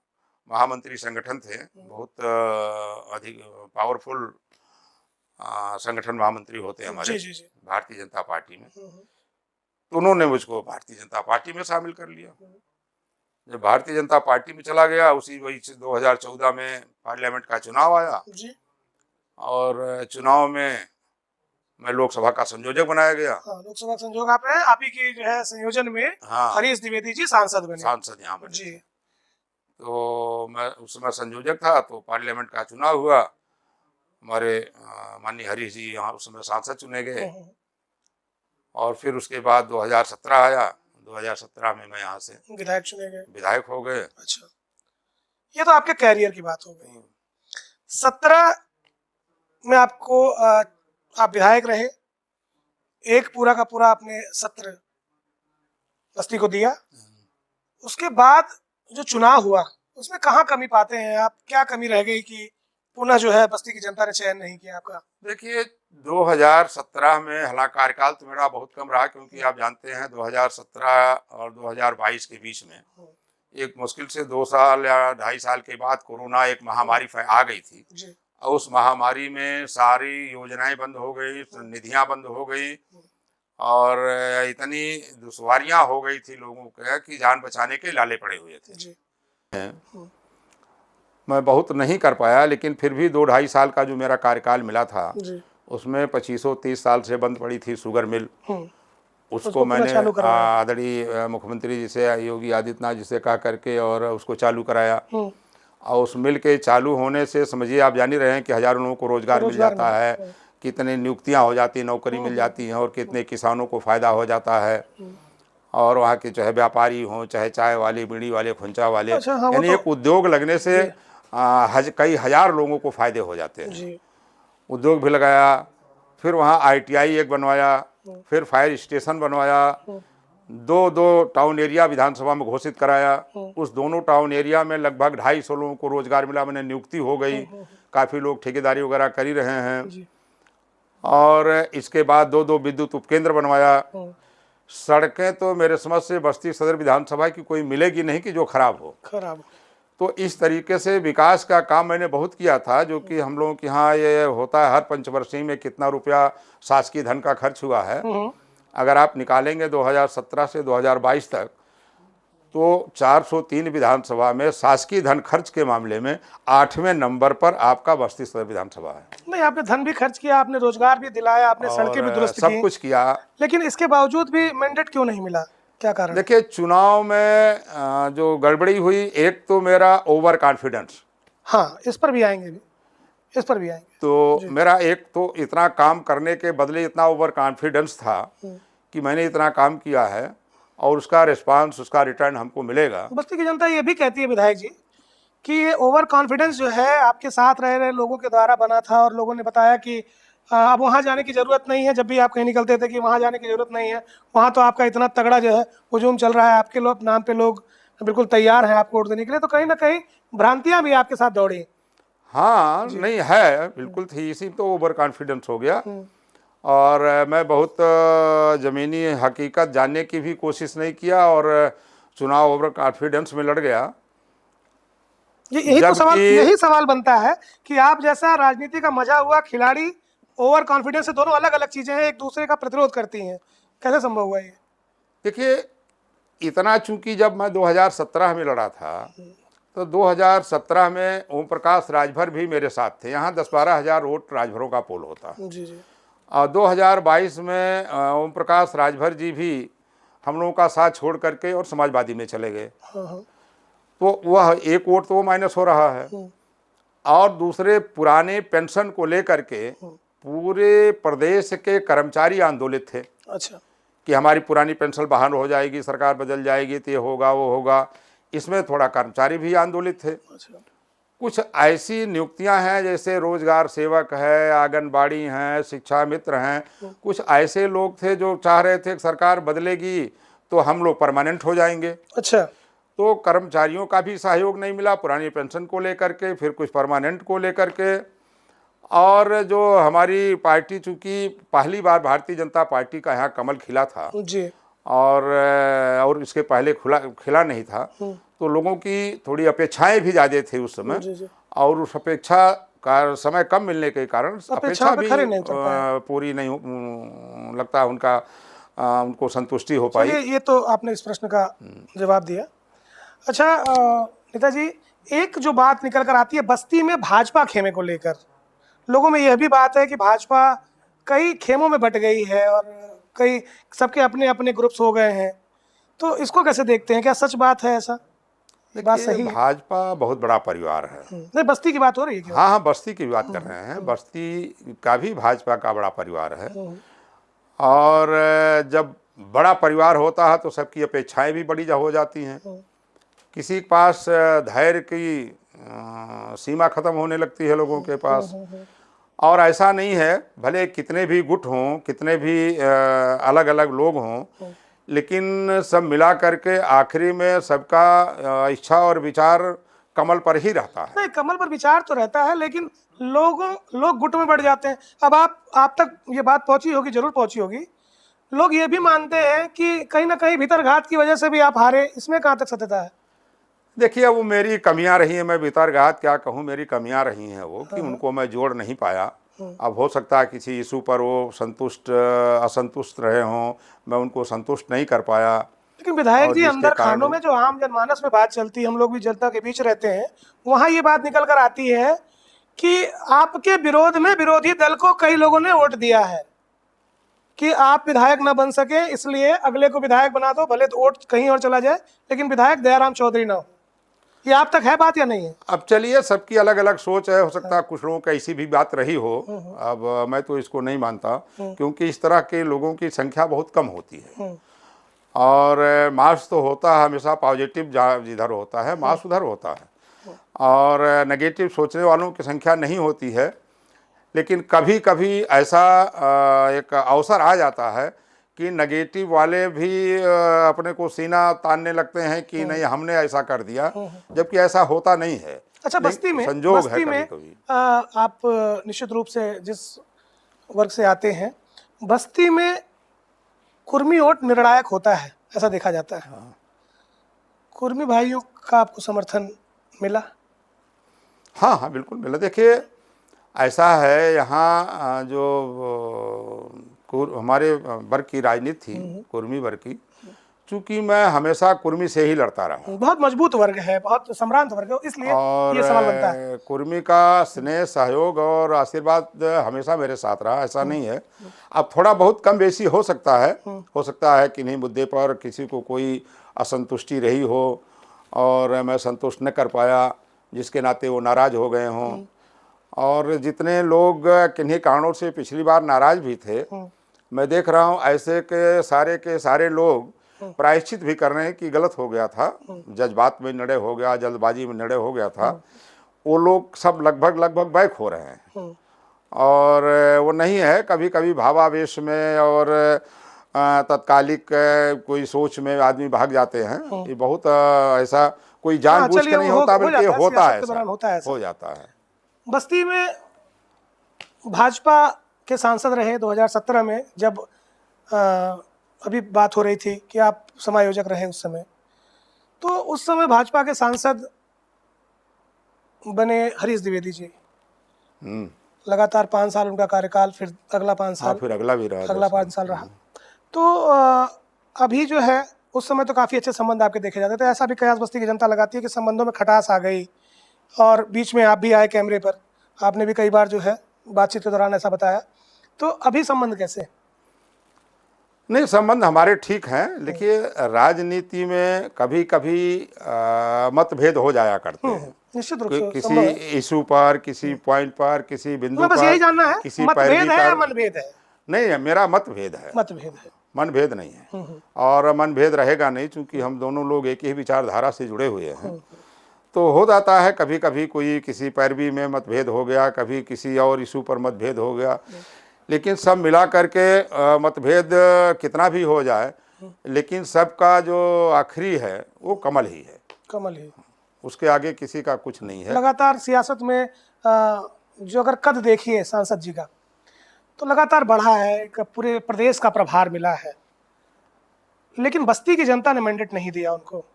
महामंत्री संगठन थे, बहुत अधिक पावरफुल संगठन महामंत्री होते हैं हमारे भारतीय जनता पार्टी में। तो उन्होंने मुझको भारतीय जनता पार्टी में शामिल कर लिया। जब भारतीय जनता पार्टी में चला गया, उसी वही 2014 में पार्लियामेंट का चुनाव आया और चुनाव में मैं लोकसभा का संयोजक बनाया गया। लोकसभा संयोजक आप हैं, आप ही की जो है संयोजन में हरीश द्विवेदी जी सांसद बने। सांसद यहाँ बने जी। तो मैं उस समय संयोजक था। तो पार्लियामेंट का चुनाव हुआ, हमारे माननीय हरीश जी यहाँ उस समय सांसद चुने गए। और फिर उसके बाद 2017 आया। 2017 में मैं यहाँ से विधायक चुने गए, विधायक हो गए। अच्छा, ये तो आपके कैरियर की बात हो गई। 17 में आपको आप विधायक रहे, एक पूरा का पूरा आपने सत्र बस्ती को दिया, उसके बाद जो चुनाव हुआ उसमें कहाँ कमी पाते हैं आप? क्या कमी रह गई कि पुनः जो है बस्ती की जनता ने चयन नहीं किया आपका? देखिए 2017 में हालांकि कार्यकाल तो मेरा बहुत कम रहा, क्योंकि आप जानते हैं 2017 और 2022 के बीच में एक मुश्किल से 2 साल या 2.5 साल के बाद कोरोना एक महामारी आ गई थी। जी। और उस महामारी में सारी योजनाएं बंद हो गई, निधियां बंद हो गई और इतनी दुश्वारियां हो गई थी लोगों के कि जान बचाने के लाले पड़े हुए थे। जी। मैं बहुत नहीं कर पाया, लेकिन फिर भी 2-2.5 साल का जो मेरा कार्यकाल मिला था जी। उसमें 25-30 साल से बंद पड़ी थी शुगर मिल, उसको पुनः मैंने चालू करवाया। आदरणीय मुख्यमंत्री जी से, योगी आदित्यनाथ जी से कहा करके और उसको चालू कराया। और उस मिल के चालू होने से समझिए आप जान ही रहे हैं कि हज़ारों लोगों को रोजगार मिल जाता है, कितनी नियुक्तियां हो जाती हैं, नौकरी मिल जाती हैं और कितने किसानों को फ़ायदा हो जाता है। और वहाँ के चाहे व्यापारी हों, चाहे चाय वाले, बीड़ी वाले, खुंचा वाले, अच्छा, हाँ, यानी एक उद्योग लगने से कई हज़ार लोगों को फ़ायदे हो जाते हैं। जी। उद्योग भी लगाया, फिर वहाँ ITI एक बनवाया, फिर फायर स्टेशन बनवाया, दो टाउन एरिया विधानसभा में घोषित कराया। उस दोनों टाउन एरिया में लगभग 250 लोगों को रोजगार मिला, मैंने नियुक्ति हो गई, काफ़ी लोग ठेकेदारी वगैरह कर ही रहे हैं। जी। और इसके बाद 2 विद्युत उपकेंद्र बनवाया। सड़कें तो मेरे समझ से बस्ती सदर विधानसभा की कोई मिलेगी नहीं कि जो खराब हो। तो इस तरीके से विकास का काम मैंने बहुत किया था, जो कि हम लोगों के यहाँ ये होता है हर पंचवर्षीय में कितना रुपया शासकीय धन का खर्च हुआ है। अगर आप निकालेंगे 2017 से 2022 तक तो 403 विधानसभा में शासकीय धन खर्च के मामले में 8वें नंबर पर आपका बस्ती सदर विधानसभा है। नहीं, आपने धन भी खर्च किया, आपने रोजगार भी दिलाया, आपने सड़कें भी दुरुस्त की, सब कुछ किया, लेकिन इसके बावजूद भी मैंडेट क्यों नहीं मिला? क्या कारण? देखिए चुनाव में जो गड़बड़ी हुई, एक तो मेरा ओवर कॉन्फिडेंस, हाँ, इस पर भी आएंगे, तो मेरा एक तो इतना काम करने के बदले इतना ओवर कॉन्फिडेंस था कि मैंने इतना काम किया है और उसका रिस्पांस, उसका रिटर्न हमको मिलेगा। बस्ती की जनता ये भी कहती है विधायक जी कि ये ओवर कॉन्फिडेंस जो है आपके साथ रह रहे लोगों के द्वारा बना था, और लोगों ने बताया कि अब वहाँ जाने की ज़रूरत नहीं है। जब भी आप कहीं निकलते थे कि वहाँ जाने की ज़रूरत नहीं है, वहाँ तो आपका इतना तगड़ा जो है हुजूम चल रहा है, आपके नाम पे लोग बिल्कुल तैयार हैं आपको वोट देने के लिए। तो कहीं ना कहीं भ्रांतियाँ भी आपके साथ दौड़ी। हाँ, नहीं है, बिल्कुल थी, इसी तो ओवर कॉन्फिडेंस हो गया। और मैं बहुत ज़मीनी हकीकत जानने की भी कोशिश नहीं किया और चुनाव ओवर कॉन्फिडेंस में लड़ गया। यही सवाल बनता है कि आप जैसा राजनीति का मजा हुआ खिलाड़ी, ओवर कॉन्फिडेंस से दोनों अलग अलग चीजें हैं, एक दूसरे का प्रतिरोध करती हैं, कैसे संभव हुआ ये? देखिए इतना, चूंकि जब मैं 2017 में लड़ा था तो 2017 में ओम प्रकाश राजभर भी मेरे साथ थे। यहाँ 10-12 हज़ार वोट राजभरों का पोल होता। जी। और 2022 में ओम प्रकाश राजभर जी भी हम लोगों का साथ छोड़ करके और समाजवादी में चले गए। तो वह एक वोट तो माइनस हो रहा है। और दूसरे पुराने पेंशन को लेकर के पूरे प्रदेश के कर्मचारी आंदोलित थे। अच्छा। कि हमारी पुरानी पेंशन बहाल हो जाएगी, सरकार बदल जाएगी तो ये होगा वो होगा। इसमें थोड़ा कर्मचारी भी आंदोलित थे। अच्छा। कुछ ऐसी नियुक्तियां हैं जैसे रोजगार सेवक है, आंगनबाड़ी हैं, शिक्षा मित्र हैं, कुछ ऐसे लोग थे जो चाह रहे थे कि सरकार बदलेगी तो हम लोग परमानेंट हो जाएंगे। अच्छा। तो कर्मचारियों का भी सहयोग नहीं मिला पुरानी पेंशन को लेकर के, फिर कुछ परमानेंट को लेकर के। और जो हमारी पार्टी, चूँकि पहली बार भारतीय जनता पार्टी का यहाँ कमल खिला था जी, और इसके पहले खिला नहीं था, तो लोगों की थोड़ी अपेक्षाएं भी ज़्यादा थी उस समय। जी। और उस अपेक्षा का समय कम मिलने के कारण अपेक्षा भी पूरी नहीं लगता उनका उनको संतुष्टि हो पाई। ये तो आपने इस प्रश्न का जवाब दिया। अच्छा नेताजी, एक जो बात निकल कर आती है बस्ती में भाजपा खेमे को लेकर, लोगों में यह भी बात है कि भाजपा कई खेमों में बट गई है और कई सबके अपने अपने ग्रुप्स हो गए हैं। तो इसको कैसे देखते हैं, क्या सच बात है ऐसा? बात सही है? भाजपा बहुत बड़ा परिवार है। नहीं, बस्ती की बात हो रही है क्या? हाँ, बस्ती की बात कर रहे हैं। बस्ती का भी भाजपा का बड़ा परिवार है। और जब बड़ा परिवार होता है तो सबकी अपेक्षाएं भी बड़ी हो जाती हैं। किसी के पास धैर्य की सीमा ख़त्म होने लगती है लोगों के पास। और ऐसा नहीं है, भले कितने भी गुट हों, कितने भी अलग अलग लोग हों, लेकिन सब मिला करके आखिरी में सबका इच्छा और विचार कमल पर ही रहता है। नहीं, कमल पर विचार तो रहता है, लेकिन लोग गुट में बढ़ जाते हैं। अब आप तक ये बात पहुंची होगी, जरूर पहुंची होगी। लोग ये भी मानते हैं कि कहीं ना कहीं भीतरघात की वजह से भी आप हारे, इसमें कहाँ तक सत्यता है? देखिए, वो मेरी कमियां रही हैं, मैं भीतरघात क्या कहूँ, मेरी कमियां रही हैं वो, कि उनको मैं जोड़ नहीं पाया। अब हो सकता है किसी इशू पर वो असंतुष्ट रहे हों, मैं उनको संतुष्ट नहीं कर पाया। लेकिन विधायक और जी, जिसके अंदर कारण खानों में जो आम जनमानस में बात चलती है, हम लोग भी जनता के बीच रहते हैं, वहां ये बात निकल कर आती है कि आपके विरोध में विरोधी दल को कई लोगों ने वोट दिया है कि आप विधायक न बन सके, इसलिए अगले को विधायक बना दो, भले तो वोट कहीं और चला जाए, लेकिन विधायक दयाराम चौधरी ना हो। ये आप तक है बात या नहीं है? अब चलिए, सबकी अलग अलग सोच है, हो सकता है कुछ लोगों का ऐसी भी बात रही हो। अब मैं तो इसको नहीं मानता, क्योंकि इस तरह के लोगों की संख्या बहुत कम होती है। और मास तो होता है हमेशा पॉजिटिव, जिधर होता है मास उधर होता है, और नेगेटिव सोचने वालों की संख्या नहीं होती है। लेकिन कभी कभी ऐसा एक अवसर आ जाता है कि नेगेटिव वाले भी अपने को सीना तानने लगते हैं कि नहीं, हमने ऐसा कर दिया, जबकि ऐसा होता नहीं है। अच्छा, संजोग है बस्ती में कभी कभी। आप निश्चित रूप से जिस वर्ग से आते हैं, बस्ती में कुर्मी वोट निर्णायक होता है, ऐसा देखा जाता है। कुर्मी भाइयों का आपको समर्थन मिला? हाँ हाँ, बिल्कुल मिला। देखिए, ऐसा है यहाँ जो हमारे वर्ग की राजनीति थी, कुर्मी वर्ग की, चूँकि मैं हमेशा कुर्मी से ही लड़ता रहा, बहुत मजबूत वर्ग है, बहुत सम्रांत वर्ग है, इसलिए और ये सवाल बनता है। कुर्मी का स्नेह, सहयोग और आशीर्वाद हमेशा मेरे साथ रहा, ऐसा नहीं है। अब थोड़ा बहुत कम बेसी हो सकता है किन्हीं मुद्दे पर किसी को कोई असंतुष्टि रही हो और मैं संतुष्ट न कर पाया, जिसके नाते वो नाराज़ हो गए हों। और जितने लोग किन्हीं कारणों से पिछली बार नाराज़ भी थे, मैं देख रहा हूँ ऐसे के सारे लोग प्रायश्चित भी कर रहे हैं कि गलत हो गया था, जज्बात में निर्णय हो गया, जल्दबाजी में निर्णय हो गया था। वो लोग सब लगभग बैक हो रहे हैं। और वो नहीं है, कभी कभी भावावेश में और तत्कालिक कोई सोच में आदमी भाग जाते हैं। ये बहुत ऐसा कोई जानबूझ के नहीं होता, बल्कि होता है, ऐसा हो जाता है। बस्ती में भाजपा के सांसद रहे 2017 में, जब अभी बात हो रही थी कि आप समायोजक रहे उस समय, तो उस समय भाजपा के सांसद बने हरीश द्विवेदी जी। लगातार 5 साल उनका कार्यकाल, फिर अगला 5 साल, फिर अगला भी रहा, अगला 5 साल रहा। तो अभी जो है, उस समय तो काफ़ी अच्छे संबंध आपके देखे जाते थे। ऐसा भी कयास बस्ती की जनता लगाती है कि संबंधों में खटास आ गई, और बीच में आप भी आए कैमरे पर, आपने भी कई बार जो है बातचीत के दौरान ऐसा बताया। तो अभी संबंध कैसे? नहीं, संबंध हमारे ठीक हैं। देखिए, राजनीति में कभी कभी मतभेद हो जाया करते हैं, निश्चित रूप से किसी इशू पर, किसी पॉइंट पर, किसी बिंदु पर। बस यही जानना है, किसी मतभेद है या मनभेद है? नहीं, मेरा मतभेद है, मनभेद नहीं है, और मनभेद रहेगा नहीं, क्योंकि हम दोनों लोग एक ही विचारधारा से जुड़े हुए हैं। तो हो जाता है कभी कभी कोई किसी पैरवी में मतभेद हो गया, कभी किसी और इशू पर मतभेद हो गया, लेकिन सब मिला करके मतभेद कितना भी हो जाए, लेकिन सबका जो आखिरी है वो कमल ही है। कमल ही, उसके आगे किसी का कुछ नहीं है। लगातार सियासत में जो अगर कद देखिए सांसद जी का, तो लगातार बढ़ा है, पूरे प्रदेश का प्रभार मिला है, लेकिन बस्ती की जनता ने मैंडेट नहीं दिया उनको।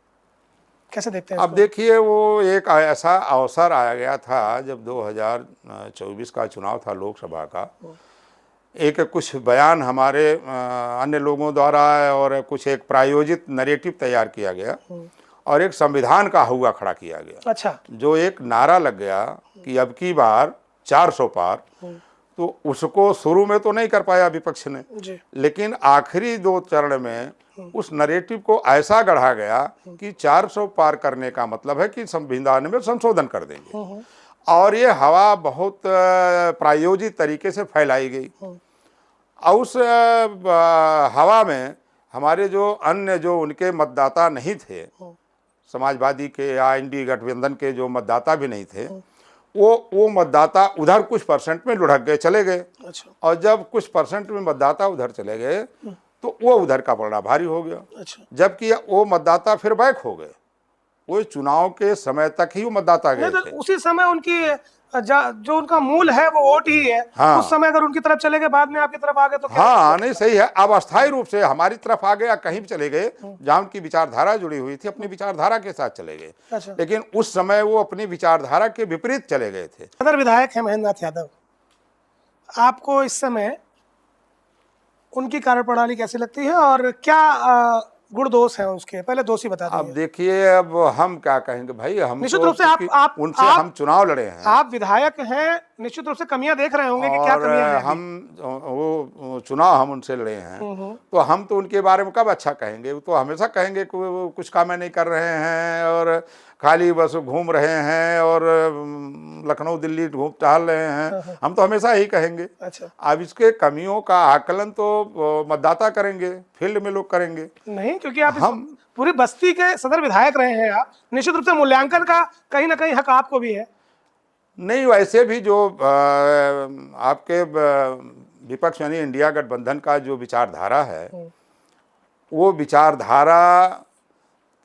कैसे देखते हैं? अब देखिए, वो एक ऐसा अवसर आया गया था जब 2024 का चुनाव था लोकसभा का, एक कुछ बयान हमारे अन्य लोगों द्वारा और कुछ एक प्रायोजित नैरेटिव तैयार किया गया, और एक संविधान का हुआ खड़ा किया गया। अच्छा। जो एक नारा लग गया कि अब की बार 400 पार, तो उसको शुरू में तो नहीं कर पाया विपक्ष ने, लेकिन आखिरी 2 चरण में उस नैरेटिव को ऐसा गढ़ा गया कि 400 पार करने का मतलब है कि संविधान में संशोधन कर देंगे, और ये हवा बहुत प्रायोजित तरीके से फैलाई गई। और उस हवा में हमारे जो अन्य जो उनके मतदाता नहीं थे, समाजवादी के या इंडी गठबंधन के जो मतदाता भी नहीं थे, वो मतदाता उधर कुछ परसेंट में लुढ़क गए, चले गए। अच्छा और जब कुछ परसेंट में मतदाता उधर चले गए तो वो उधर का पलड़ा भारी हो गया। अच्छा। जबकि वो मतदाता फिर बैक हो गए, वो चुनाव के समय तक ही वो मतदाता नहीं गए तो थे। उसी समय उनकी जो उनका मूल है वो वोट ही है। हाँ। उस समय अगर उनकी तरफ चले गए, बाद में आपकी तरफ आ गए तो क्या? हाँ नहीं सही है। अब अस्थायी रूप से हमारी तरफ आ गए या कहीं भी चले गए, जहाँ उनकी विचारधारा जुड़ी हुई थी, अपनी विचारधारा के साथ चले गए। अच्छा। लेकिन उस समय वो अपनी विचारधारा के विपरीत चले गए थे। सदर विधायक है महेंद्र नाथ यादव, आपको इस समय उनकी कार्यप्रणाली कैसी लगती है और क्या गुण दोष हैं उसके? पहले दोषी बता अब दीजिए। देखिए, अब हम क्या कहेंगे भाई, हम निश्चित तो रूप से उनसे हम चुनाव लड़े हैं। आप विधायक हैं, निश्चित रूप से कमियां देख रहे होंगे कि क्या और कमियां हैं। हम वो चुनाव हम उनसे लड़े हैं, तो हम तो उनके बारे में कब अच्छा कहेंगे? वो तो हमेशा कहेंगे कि वो कुछ काम नहीं कर रहे हैं और खाली बस घूम रहे हैं और लखनऊ दिल्ली घूम टहल रहे हैं। हम तो हमेशा यही कहेंगे। अच्छा। अब इसके कमियों का आकलन तो मतदाता करेंगे, फील्ड में लोग करेंगे। नहीं, क्योंकि आप पूरी बस्ती के सदर विधायक रहे हैं, आप निश्चित रूप से मूल्यांकन का कहीं ना कहीं हक आपको भी है। नहीं, वैसे भी जो आपके विपक्ष यानी इंडिया गठबंधन का जो विचारधारा है, वो विचारधारा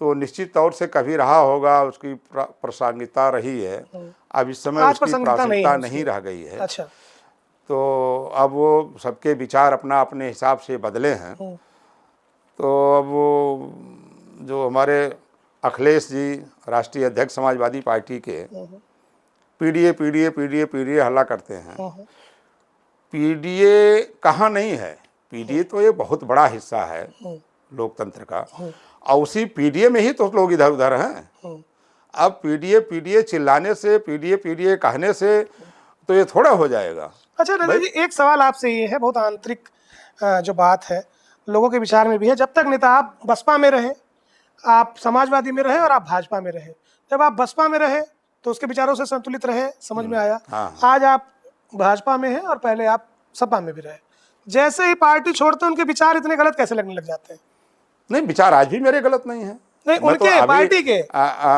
तो निश्चित तौर से कभी रहा होगा, उसकी प्रासंगिकता रही है। अब इस समय उसकी प्रासंगिकता नहीं रह गई है। अच्छा। तो अब वो सबके विचार अपना अपने हिसाब से बदले हैं। तो अब वो जो हमारे अखिलेश जी राष्ट्रीय अध्यक्ष समाजवादी पार्टी के पीडीए पीडीए पीडीए पीडीए हल्ला करते हैं। पीडीए कहाँ नहीं है? पीडीए तो ये बहुत बड़ा हिस्सा है लोकतंत्र का, और उसी पीडीए में ही तो लोग इधर उधर हैं। अब पीडीए पीडीए चिल्लाने से, पीडीए पीडीए कहने से तो ये थोड़ा हो जाएगा। अच्छा दादा जी, एक सवाल आपसे ये है, बहुत आंतरिक जो बात है, लोगों के विचार में भी है। जब तक नेता आप बसपा में रहे, आप समाजवादी में रहे और आप भाजपा में रहे, जब आप बसपा में रहे तो उसके विचारों से संतुलित रहे, समझ में आया। हाँ। आज आप भाजपा में हैं और पहले आप सपा में भी रहे, जैसे ही पार्टी छोड़ते हैं उनके विचार इतने गलत कैसे लगने लग जाते हैं? नहीं, विचार आज भी मेरे गलत नहीं है। नहीं, उनके पार्टी के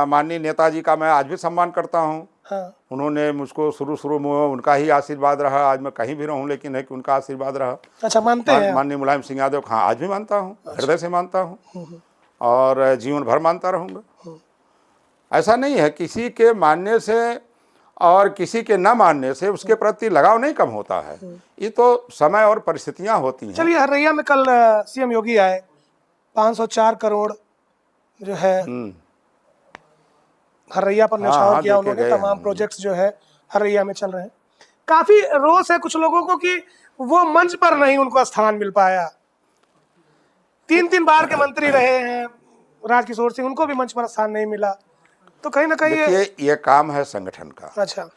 माननीय नेताजी का मैं आज भी सम्मान करता हूँ। हाँ। उन्होंने मुझको शुरू में उनका ही आशीर्वाद रहा, आज मैं कहीं भी रहूं लेकिन है कि उनका आशीर्वाद रहा। अच्छा, मानते हैं? माननीय मुलायम सिंह यादव, हाँ आज भी मानता हूँ, हृदय से मानता हूँ और जीवन भर मानता रहूँगा। ऐसा नहीं है, किसी के मानने से और किसी के न मानने से उसके प्रति लगाव नहीं कम होता है। ये तो समय और परिस्थितियां होती हैं। चलिए, हरैया में कल सीएम योगी आए, 504 करोड़ जो है हरैया पर न्यौछावर किया उन्होंने। तमाम प्रोजेक्ट्स जो है हरैया में चल रहे हैं। काफी रोष है कुछ लोगों को कि वो मंच पर नहीं उनको स्थान मिल पाया। 3 बार के मंत्री रहे हैं राजकिशोर सिंह, उनको भी मंच पर स्थान नहीं मिला। तो कहीं ना कहीं ये काम है संगठन का। अच्छा।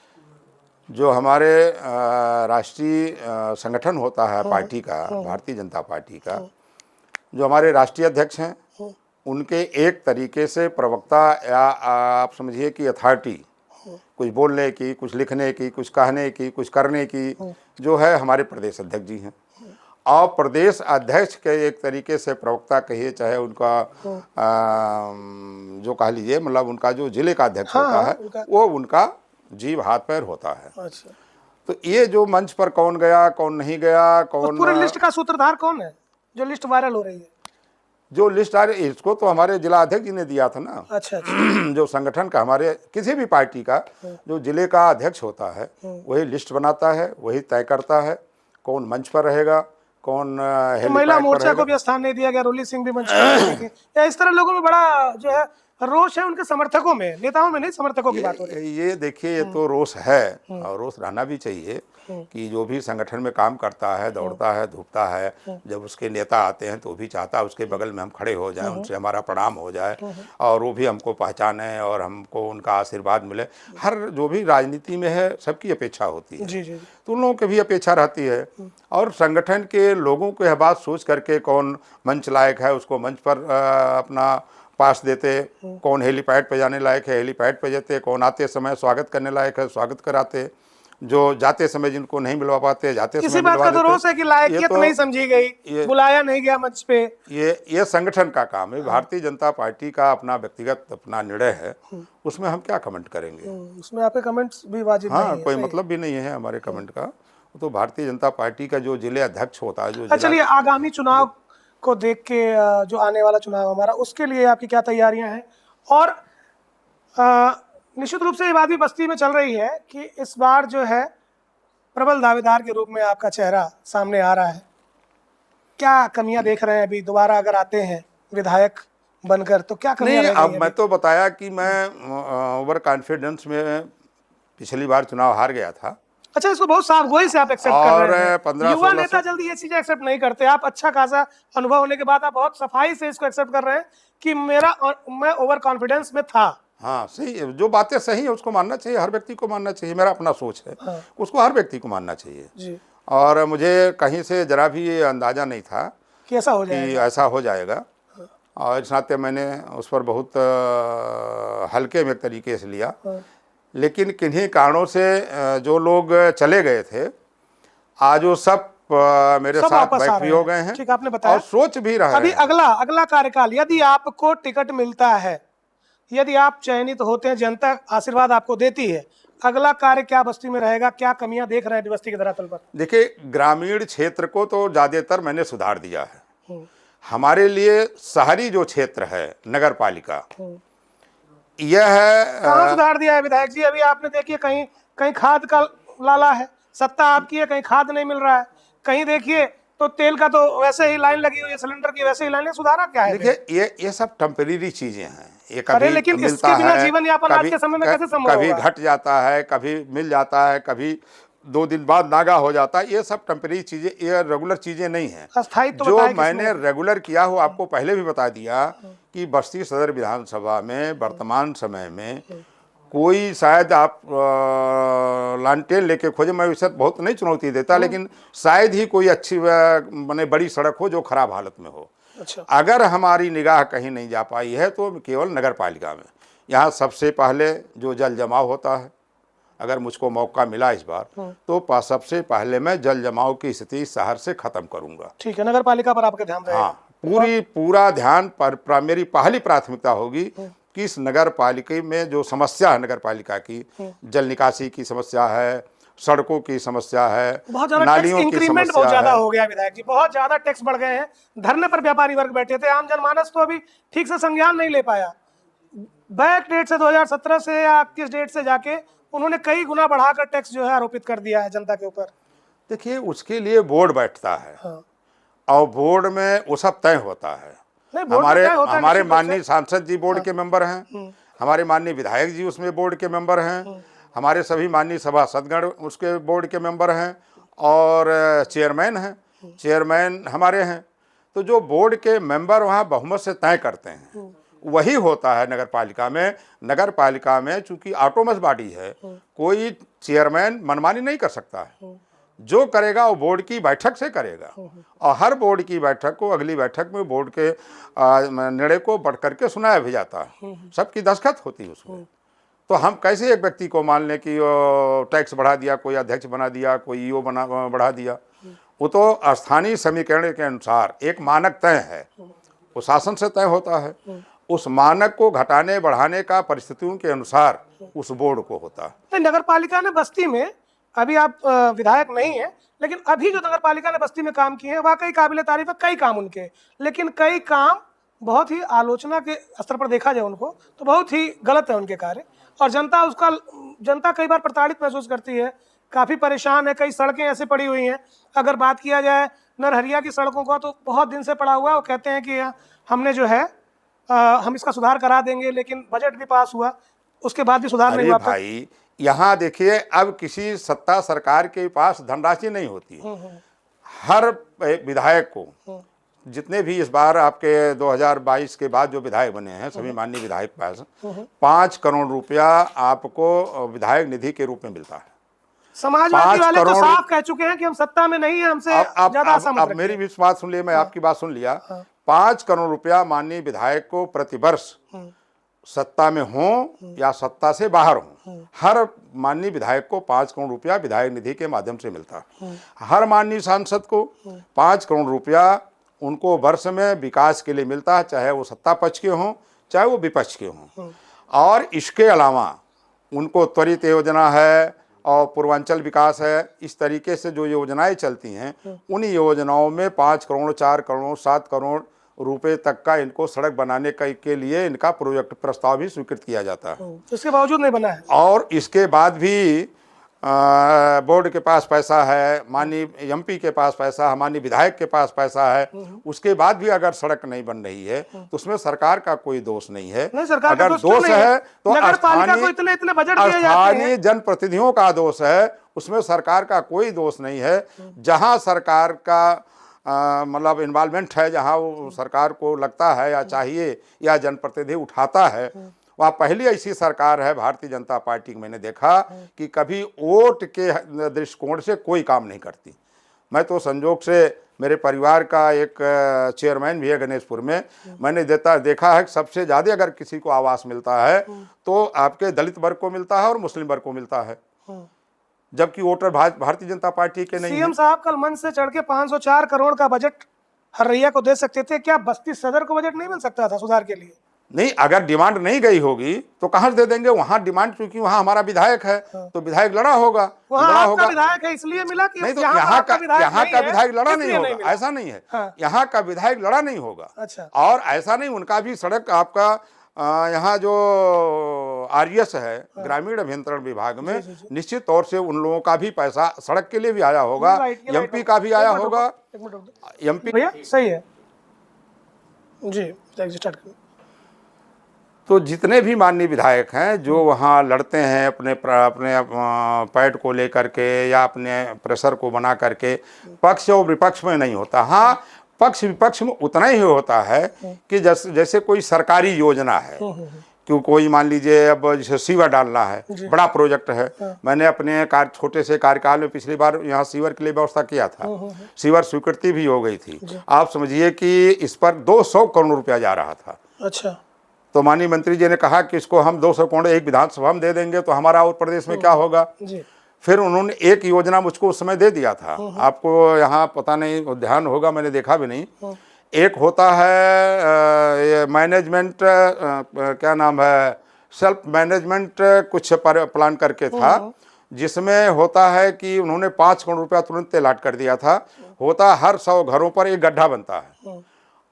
जो हमारे राष्ट्रीय संगठन होता है पार्टी का, भारतीय जनता पार्टी का, जो हमारे राष्ट्रीय अध्यक्ष हैं, उनके एक तरीके से प्रवक्ता या आप समझिए कि अथॉरिटी, कुछ बोलने की, कुछ लिखने की, कुछ कहने की, कुछ करने की, जो है हमारे प्रदेश अध्यक्ष जी हैं। और प्रदेश अध्यक्ष के एक तरीके से प्रवक्ता कहिए, चाहे उनका जो कह लीजिए, मतलब उनका जो जिले का अध्यक्ष होता है, वो उनका जीव हाथ पैर होता है। अच्छा। तो ये जो मंच पर कौन गया कौन नहीं गया, कौन पूरे लिस्ट का सूत्रधार कौन है जो लिस्ट वायरल हो रही है? जो लिस्ट आ रही, इसको तो हमारे जिला अध्यक्ष जी ने दिया था ना। अच्छा, अच्छा। जो संगठन का, हमारे किसी भी पार्टी का जो जिले का अध्यक्ष होता है, वही लिस्ट बनाता है, वही तय करता है कौन मंच पर रहेगा, कौन महिला मोर्चा को भी स्थान नहीं दिया गया, रोली सिंह भी मंच पर थी। या इस तरह लोगों में बड़ा जो है रोष है, उनके समर्थकों में, नेताओं में नहीं, समर्थकों की बात हो रही है। ये देखिए, ये तो रोष है और रोष रहना भी चाहिए कि जो भी संगठन में काम करता है, दौड़ता है, धूपता है, जब उसके नेता आते हैं तो भी चाहता है उसके बगल में हम खड़े हो जाएं, उनसे हमारा प्रणाम हो जाए और वो भी हमको पहचाने और हमको उनका आशीर्वाद मिले। हर जो भी राजनीति में है, सबकी अपेक्षा होती है। जी जी। तो उन लोगों की भी अपेक्षा रहती है और संगठन के लोगों को यह बात सोच करके कौन मंच लायक है उसको मंच पर अपना पास देते, कौन हेलीपैड पे जाने लायक है हेलीपैड पे जाते, कौन आते समय स्वागत करने लायक है स्वागत कराते, जो जाते समय जिनको नहीं मिलवा पाते जाते किसी समय बात मिलवा का तो देते। रोष है कि लायकियत तो नहीं समझी गई, बुलाया नहीं गया मंच पे। ये संगठन का काम है। भारतीय जनता पार्टी का अपना व्यक्तिगत अपना निर्णय है, उसमें हम क्या कमेंट करेंगे। उसमें आपके कमेंट्स भी वाजिब नहीं हाँ, है, कोई सही। मतलब भी नहीं है हमारे कमेंट का। तो भारतीय जनता पार्टी का जो जिले अध्यक्ष होता है, जो जिला चलिए, आगामी चुनाव को देख के जो आने वाला चुनाव हमारा, उसके लिए आपकी क्या तैयारियां हैं? और निश्चित रूप से ये बात भी बस्ती में चल रही है कि इस बार जो है प्रबल दावेदार के रूप में आपका चेहरा सामने आ रहा है। क्या कमियां देख रहे हैं अभी दोबारा अगर आते हैं विधायक बनकर, तो क्या कमियां नहीं, रह अब गई मैं अभी? तो बताया कि मैं ओवर कॉन्फिडेंस में पिछली बार चुनाव हार गया था। अच्छा, इसको बहुत साफ गोई से आप एक्सेप्ट कर और रहे हैं। 15-16 युवा नेता जल्दी ये चीजें एक्सेप्ट नहीं करते। आप अच्छा खासा अनुभव होने के बाद आप बहुत सफाई से इसको एक्सेप्ट कर रहे हैं कि मैं ओवर कॉन्फिडेंस में था। हाँ, सही है, जो बातें सही है उसको मानना चाहिए, हर व्यक्ति को मानना चाहिए। मेरा अपना सोच है, हाँ। उसको हर व्यक्ति को मानना चाहिए जी। और मुझे कहीं से जरा भी ये अंदाज़ा नहीं था कि ऐसा हो कि जाएगा। ऐसा हो जाएगा। और इस नाते मैंने उस पर बहुत हल्के में तरीके से लिया। लेकिन किन्हीं कारणों से जो लोग चले गए थे, आज वो सब मेरे सब साथ वापस आ बैक रहे भी हो हैं। गए हैं। ठीक, आपने बताया। और सोच भी रहे अभी हैं। अगला कार्यकाल, यदि आपको टिकट मिलता है, यदि आप चयनित होते हैं, जनता आशीर्वाद आपको देती है, अगला कार्य क्या बस्ती में रहेगा? क्या कमियां देख रहे हैं बस्ती के धरातल पर? देखिए, ग्रामीण क्षेत्र को तो ज़्यादातर मैंने सुधार दिया है। हमारे लिए शहरी जो क्षेत्र है, नगर पालिका, यह है कहाँ सुधार दिया है विधायक जी? अभी आपने देखिए, कहीं कहीं खाद का लाला है, सत्ता आपकी है, कहीं खाद नहीं मिल रहा है। कहीं देखिए तो तेल का तो वैसे ही लाइन लगी हुई है, सिलेंडर की वैसे ही लाइन है। सुधारा क्या है? देखिए, ये सब टेम्परेरी चीज़ें हैं। ये अरे कभी लेकिन मिलता इसके बिना है, जीवन यापन आज के समय में कैसे संभव कभी होगा? घट जाता है, कभी मिल जाता है, कभी 2 दिन बाद नागा हो जाता है। ये सब टेम्परेरी चीज़ें, ये रेगुलर चीज़ें नहीं हैं। अस्थायित्व जो बताया मैंने किसने? रेगुलर किया हो आपको पहले भी बता दिया कि बस्ती सदर विधानसभा में वर्तमान समय में कोई, शायद आप लालटेन लेके खोजे, मैं इसे बहुत नहीं चुनौती देता, लेकिन शायद ही कोई अच्छी माने बड़ी सड़क हो जो खराब हालत में हो। अच्छा। अगर हमारी निगाह कहीं नहीं जा पाई है तो केवल नगर पालिका में। यहाँ सबसे पहले जो जल जमाव होता है, अगर मुझको मौका मिला इस बार तो सबसे पहले मैं जल जमाव की स्थिति शहर से ख़त्म करूँगा। ठीक है, नगर पालिका पर आपका ध्यान रहेगा। हाँ, पूरा ध्यान पर मेरी पहली प्राथमिकता होगी कि इस नगर पालिका में जो समस्या है, नगर पालिका की जल निकासी की समस्या है, सड़कों की समस्या है, बहुत ज्यादा टैक्स नालियों की इंक्रीमेंट बहुत समस्या ज्यादा है। हो गया विधायक जी, बहुत ज्यादा टैक्स बढ़ गए हैं। धरने पर व्यापारी वर्ग बैठे थे, आम जनमानस तो अभी ठीक से संज्ञान नहीं ले पाया। बैक डेट से 2017 से या किस डेट से जाके उन्होंने कई गुना बढ़ाकर टैक्स जो है आरोपित कर दिया है जनता के ऊपर। देखिए, उसके लिए बोर्ड बैठता है। हाँ। और बोर्ड में वो सब तय होता है। नहीं, बोर्ड में तय होता है, हमारे निश्चित रूप से। माननीय सांसद जी बोर्ड के मेंबर हैं, हमारे माननीय विधायक जी उसमें बोर्ड के मेंबर हैं, हमारे सभी माननीय सभासदगण उसके बोर्ड के मेंबर हैं और चेयरमैन हैं, चेयरमैन हमारे हैं। तो जो बोर्ड के मेंबर वहाँ बहुमत से तय करते हैं, वही होता है नगर पालिका में। नगर पालिका में चूंकि ऑटोनमस बॉडी है, कोई चेयरमैन मनमानी नहीं कर सकता है। जो करेगा वो बोर्ड की बैठक से करेगा और हर बोर्ड की बैठक को, अगली बैठक में बोर्ड के निर्णय को बढ़ करके सुनाया भी जाता है, सबकी दस्तखत होती है उसमें। तो हम कैसे एक व्यक्ति को मान लें कि टैक्स बढ़ा दिया, कोई अध्यक्ष बना दिया, कोई ईओ बढ़ा दिया। वो तो स्थानीय समीकरण के अनुसार एक मानक तय है, वो शासन से तय होता है। उस मानक को घटाने बढ़ाने का परिस्थितियों के अनुसार उस बोर्ड को होता है। नगर पालिका ने बस्ती में, अभी आप विधायक नहीं है, लेकिन अभी जो नगर पालिका ने बस्ती में काम किए हैं वाकई काबिले तारीफ है, कई काम उनके। लेकिन कई काम बहुत ही आलोचना के स्तर पर देखा जाए उनको तो बहुत ही गलत है उनके कार्य, और जनता कई बार प्रताड़ित महसूस करती है, काफ़ी परेशान है। कई सड़कें ऐसे पड़ी हुई हैं, अगर बात किया जाए नरहरिया की सड़कों का तो बहुत दिन से पड़ा हुआ है। वो कहते हैं कि हमने जो है हम इसका सुधार करा देंगे, लेकिन बजट भी पास हुआ, उसके बाद भी सुधार नहीं हुआ। भाई, यहाँ देखिए, अब किसी सत्ता सरकार के पास धनराशि नहीं होती है। हर विधायक को, जितने भी इस बार आपके 2022 के बाद जो विधायक बने हैं, सभी माननीय विधायक पास 5 करोड़ रुपया आपको विधायक निधि के रूप में मिलता है। समाजवादी वाले तो साफ कह चुके हैं कि हम सत्ता में नहीं है, हमसे ज्यादा असमत अब मेरी भी बात सुन लिए, मैं आपकी बात सुन लिया। 5 करोड़ रुपया माननीय विधायक को प्रतिवर्ष सत्ता में हों या सत्ता से बाहर हों, हर माननीय विधायक को 5 करोड़ रुपया विधायक निधि के माध्यम से मिलता है। हर माननीय सांसद को 5 करोड़ रुपया उनको वर्ष में विकास के लिए मिलता है, चाहे वो सत्ता पक्ष के हों चाहे वो विपक्ष के हों। और इसके अलावा उनको त्वरित योजना है और पूर्वांचल विकास है, इस तरीके से जो योजनाएं चलती हैं उन योजनाओं में 5 करोड़ 4 करोड़ 7 करोड़ रुपए तक का इनको सड़क बनाने के लिए इनका प्रोजेक्ट प्रस्ताव भी स्वीकृत किया जाता है। इसके बावजूद नहीं बना है। और इसके बाद भी बोर्ड के पास पैसा है, माननीय एमपी के पास पैसा है, माननीय विधायक के पास पैसा है, उसके बाद भी अगर सड़क नहीं बन रही है तो उसमें सरकार का कोई दोष नहीं है। नहीं, सरकार का अगर दोष तो दोष नहीं है तो नगरपालिका को इतने बजट दिए जाते हैं। स्थानीय जनप्रतिनिधियों का दोष है, उसमें सरकार का कोई दोष नहीं है। जहां सरकार का मतलब इन्वॉल्वमेंट है, जहां वो सरकार को लगता है या चाहिए या जनप्रतिनिधि उठाता है, वहाँ पहली ऐसी सरकार है भारतीय जनता पार्टी की मैंने देखा कि कभी वोट के दृष्टिकोण से कोई काम नहीं करती। मैं तो संजोग से मेरे परिवार का एक चेयरमैन भी है गणेशपुर में, मैंने देखा है कि सबसे ज़्यादा अगर किसी को आवास मिलता है तो आपके दलित वर्ग को मिलता है और मुस्लिम वर्ग को मिलता है, जबकि वोटर भारतीय जनता पार्टी के नहीं। सीएम साहब कल मंच से चढ़ के 504 करोड़ का बजट हर्रैया को दे सकते थे, क्या बस्ती सदर को बजट नहीं मिल सकता था सुधार के लिए? नहीं, अगर डिमांड नहीं गई होगी तो कहां से दे देंगे? वहां डिमांड, क्योंकि वहां हमारा विधायक है तो विधायक लड़ा होगा, वहां आपका विधायक है इसलिए मिला कि नहीं तो यहाँ यहाँ का विधायक लड़ा नहीं होगा, ऐसा नहीं है। यहाँ का विधायक लड़ा नहीं होगा। अच्छा। और ऐसा नहीं, उनका भी सड़क आपका यहाँ जो आरएस है ग्रामीण अभियंत्रण विभाग में, निश्चित तौर से उन लोगों का भी पैसा सड़क के लिए भी आया होगा, एमपी का भी आया होगा। एमपी भैया सही है जी, स्टार्ट करें। तो जितने भी माननीय विधायक हैं जो वहाँ लड़ते हैं अपने पैड को लेकर के या अपने प्रेशर को बना करके, पक्ष और विपक्ष में नहीं होता। हाँ, पक्ष विपक्ष में उतना ही होता है कि जैसे कोई सरकारी योजना है, क्यों कोई मान लीजिए अब जैसे सीवर डालना है, बड़ा प्रोजेक्ट है, मैंने अपने छोटे से कार्यकाल में पिछली बार यहाँ सीवर के लिए व्यवस्था किया था, सीवर स्वीकृति भी हो गई थी। आप समझिए कि इस पर 200 करोड़ रुपया जा रहा था। अच्छा। तो माननीय मंत्री जी ने कहा कि इसको हम 200 करोड़ एक विधानसभा में दे देंगे तो हमारा और प्रदेश में क्या होगा जी। फिर उन्होंने एक योजना मुझको उस समय दे दिया था, आपको यहाँ पता नहीं ध्यान होगा, मैंने देखा भी नहीं। एक होता है मैनेजमेंट, क्या नाम है, सेल्फ मैनेजमेंट कुछ प्लान करके था, जिसमें होता है कि उन्होंने 5 करोड़ रुपया तुरंत अलॉट कर दिया था। होता हर 100 घरों पर एक गड्ढा बनता है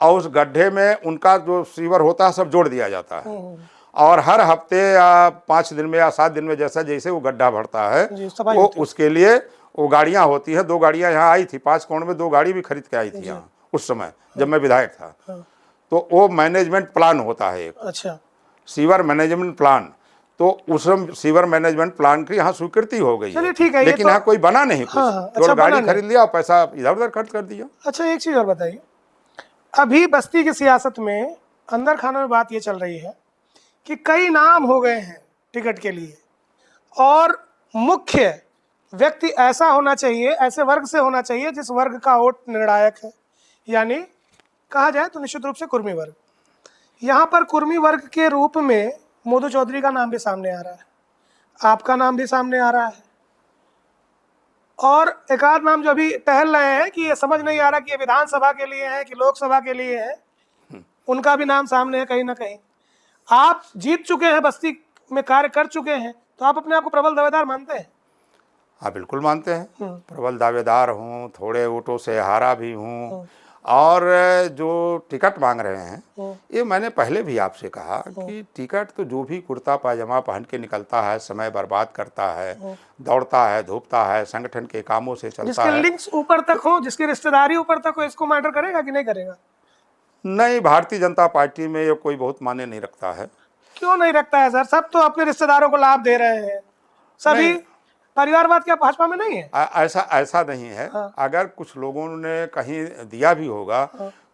और उस गड्ढे में उनका जो सीवर होता है सब जोड़ दिया जाता है और हर हफ्ते या 5 दिन में या 7 दिन में जैसे वो गड्ढा भरता है वो उसके लिए वो गाड़ियां होती हैं। 2 गाड़ियां यहाँ आई थी, 5 करोड़ में 2 गाड़ी भी खरीद के आई थी यहाँ उस समय जब मैं विधायक था। तो वो मैनेजमेंट प्लान होता है एक, अच्छा, सीवर मैनेजमेंट प्लान। तो उस सीवर मैनेजमेंट प्लान की यहाँ स्वीकृति हो गई है, ठीक है, लेकिन यहाँ कोई बना नहीं कुछ। अच्छा, गाड़ी खरीद लिया और पैसा इधर उधर खर्च कर दिया। अच्छा, एक चीज और बताइए, अभी बस्ती की सियासत में अंदर खाने में बात ये चल रही है कि कई नाम हो गए हैं टिकट के लिए और मुख्य व्यक्ति ऐसा होना चाहिए, ऐसे वर्ग से होना चाहिए जिस वर्ग का वोट निर्णायक है, यानी कहा जाए तो निश्चित रूप से कुर्मी वर्ग। यहाँ पर कुर्मी वर्ग के रूप में मोदू चौधरी का नाम भी सामने आ रहा है, आपका नाम भी सामने आ रहा है और एक आध नाम जो अभी टहल रहे हैं कि ये समझ नहीं आ रहा कि ये विधानसभा के लिए है कि लोकसभा के लिए है, उनका भी नाम सामने है कहीं ना कहीं। आप जीत चुके हैं, बस्ती में कार्य कर चुके हैं, तो आप अपने आप को प्रबल दावेदार मानते हैं? हाँ, बिल्कुल मानते हैं, प्रबल दावेदार हूँ, थोड़े वोटों से हारा भी हूँ। और जो टिकट मांग रहे हैं, ये मैंने पहले भी आपसे कहा कि टिकट तो जो भी कुर्ता पायजामा पहन के निकलता है, समय बर्बाद करता है, दौड़ता है, धूपता है, संगठन के कामों से चलता जिसके है, लिंक्स ऊपर तक हो, जिसकी रिश्तेदारी ऊपर तक हो, इसको मैटर करेगा कि नहीं करेगा? नहीं, भारतीय जनता पार्टी में ये कोई बहुत मायने नहीं रखता है। क्यों नहीं रखता है सर? सब तो अपने रिश्तेदारों को लाभ दे रहे हैं, सभी परिवारवाद क्या भाजपा में नहीं है? ऐसा नहीं है। हाँ। अगर कुछ लोगों ने कहीं दिया भी होगा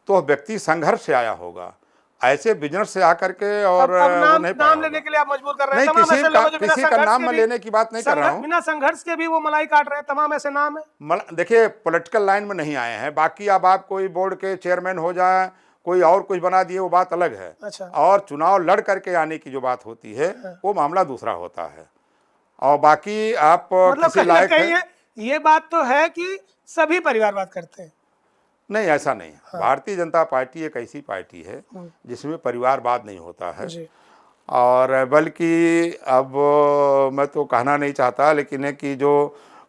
तो व्यक्ति संघर्ष से आया होगा, ऐसे बिजनेस से आकर के और अब नाम लेने के लिए आप मजबूर कर रहे हैं। किसी का नाम लेने की बात नहीं कर रहा हूँ, बिना संघर्ष के भी वो मलाई काट रहे हैं, तमाम ऐसे नाम है। देखिए, पॉलिटिकल लाइन में नहीं आए हैं। बाकी अब आप कोई बोर्ड के चेयरमैन हो जाए, कोई और कुछ बना दिए वो बात अलग है। अच्छा। और चुनाव लड़ करके आने की जो बात होती है वो मामला दूसरा होता है। और बाकी आप मतलब किसी कहीं ना लायक कहीं है, ये बात तो है कि सभी परिवारवाद करते हैं। नहीं ऐसा नहीं है। भारतीय जनता पार्टी एक ऐसी पार्टी है जिसमें परिवारवाद नहीं होता है। जी। और बल्कि अब मैं तो कहना नहीं चाहता, लेकिन है कि जो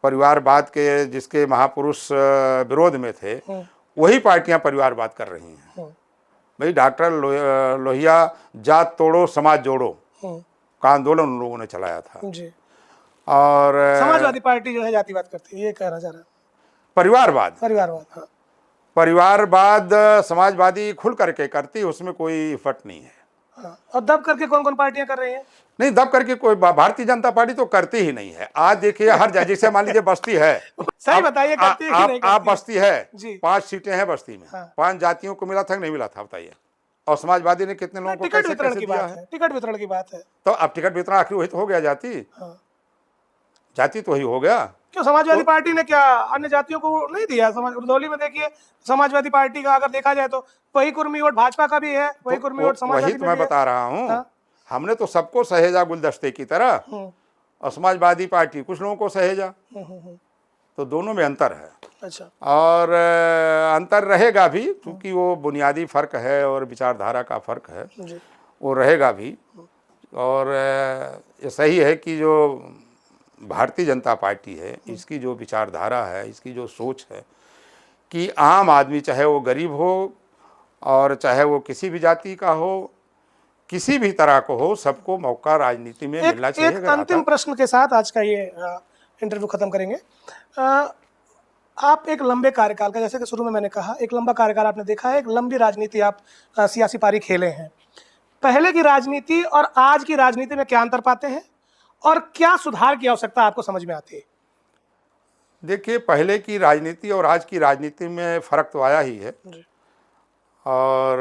परिवारवाद के जिसके महापुरुष विरोध में थे वही पार्टियां परिवारवाद कर रही हैं। भाई डॉक्टर लोहिया जात तोड़ो समाज जोड़ो का आंदोलन उन लोगों ने चलाया था। जी। और समाजवादी पार्टी जो है जातिवाद करती है, ये कहना चाह रहा है। परिवारवाद परिवारवाद, हाँ। परिवारवाद समाजवादी खुल करके करती, उसमें कोई फट नहीं है। हाँ, और दब करके कौन कौन पार्टियां कर रही हैं? नहीं दब करके कोई भारतीय जनता पार्टी तो करती ही नहीं है। आज देखिए हर जैसे मान लीजिए बस्ती है, सही बताइए, करती है कि नहीं आप करती है? बस्ती है जी। 5 सीटें हैं बस्ती में, हाँ। 5 जातियों को मिला था कि नहीं मिला था बताइए। और समाजवादी ने कितने लोगों को टिकट कैसे वितरण कैसे की दिया बात है। है, टिकट वितरण की बात है। तो अब टिकट वितरण आखिर वही तो हो गया, जाति हाँ। जाति तो वही हो गया। क्यों समाजवादी पार्टी ने क्या अन्य जातियों को नहीं दिया? रुधौली में देखिए, समाजवादी पार्टी का अगर देखा जाए तो वही कुर्मी वोट भाजपा का भी है, वही कुर्मी वोट वही समाजवादी तो में मैं भी है। बता रहा हूँ। हाँ। हमने तो सबको सहेजा गुलदस्ते की तरह, और समाजवादी पार्टी कुछ लोगों को सहेजा, तो दोनों में अंतर है। अच्छा। और अंतर रहेगा भी, क्योंकि वो बुनियादी फर्क है और विचारधारा का फर्क है, जी। वो रहेगा भी। और ये सही है कि जो भारतीय जनता पार्टी है, इसकी जो विचारधारा है, इसकी जो सोच है कि आम आदमी चाहे वो गरीब हो और चाहे वो किसी भी जाति का हो, किसी भी तरह को हो, सबको मौका राजनीति में मिलना चाहिए। एक अंतिम प्रश्न के साथ आज का ये इंटरव्यू खत्म करेंगे। आप एक लंबे कार्यकाल का, जैसे कि शुरू में मैंने कहा, एक लंबा कार्यकाल आपने देखा है, एक लंबी राजनीति आप सियासी पारी खेले हैं। पहले की राजनीति और आज की राजनीति में क्या अंतर पाते हैं और क्या सुधार की आवश्यकता आपको समझ में आती है? देखिए पहले की राजनीति और आज की राजनीति में फर्क तो आया ही है। और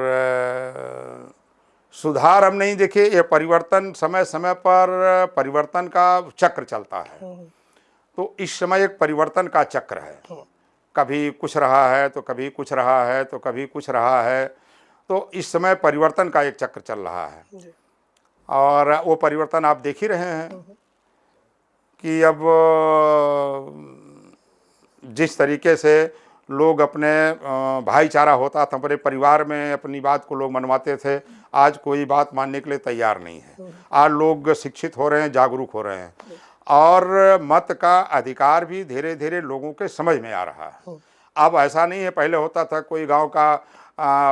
सुधार हम नहीं, देखिए ये परिवर्तन समय समय पर परिवर्तन का चक्र चलता है। तो इस समय एक परिवर्तन का चक्र है, कभी कुछ रहा है तो कभी कुछ रहा है तो कभी कुछ रहा है। तो इस समय परिवर्तन का एक चक्र चल रहा है, और वो परिवर्तन आप देख ही रहे हैं कि अब जिस तरीके से लोग अपने भाईचारा होता था, अपने परिवार में अपनी बात को लोग मनवाते थे, आज कोई बात मानने के लिए तैयार नहीं है। आज लोग शिक्षित हो रहे हैं, जागरूक हो रहे हैं, और मत का अधिकार भी धीरे धीरे लोगों के समझ में आ रहा है। अब ऐसा नहीं है, पहले होता था कोई गांव का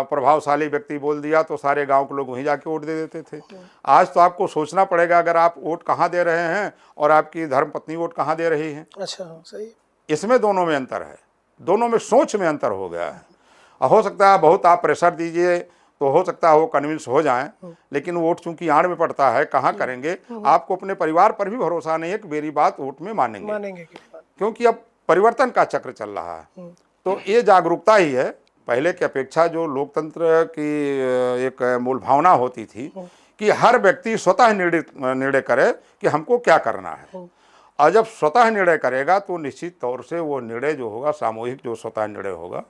प्रभावशाली व्यक्ति बोल दिया तो सारे गांव के लोग वहीं जाके वोट दे देते थे। आज तो आपको सोचना पड़ेगा अगर आप वोट कहाँ दे रहे हैं और आपकी धर्मपत्नी वोट कहाँ दे रही है। अच्छा, सही। इसमें दोनों में अंतर है, दोनों में सोच में अंतर हो गया है। हो सकता है बहुत आप प्रेशर दीजिए तो हो सकता है वो कन्विंस हो जाएं, लेकिन वोट चूंकि आड़ में पड़ता है, कहाँ करेंगे। आपको अपने परिवार पर भी भरोसा नहीं है कि मेरी बात वोट में मानेंगे, क्योंकि अब परिवर्तन का चक्र चल रहा है। तो ये जागरूकता ही है। पहले की अपेक्षा जो लोकतंत्र की एक मूल भावना होती थी कि हर व्यक्ति स्वतः निर्णय करे कि हमको क्या करना है, और जब स्वतः निर्णय करेगा तो निश्चित तौर से वो निर्णय जो होगा, सामूहिक जो स्वतः निर्णय होगा,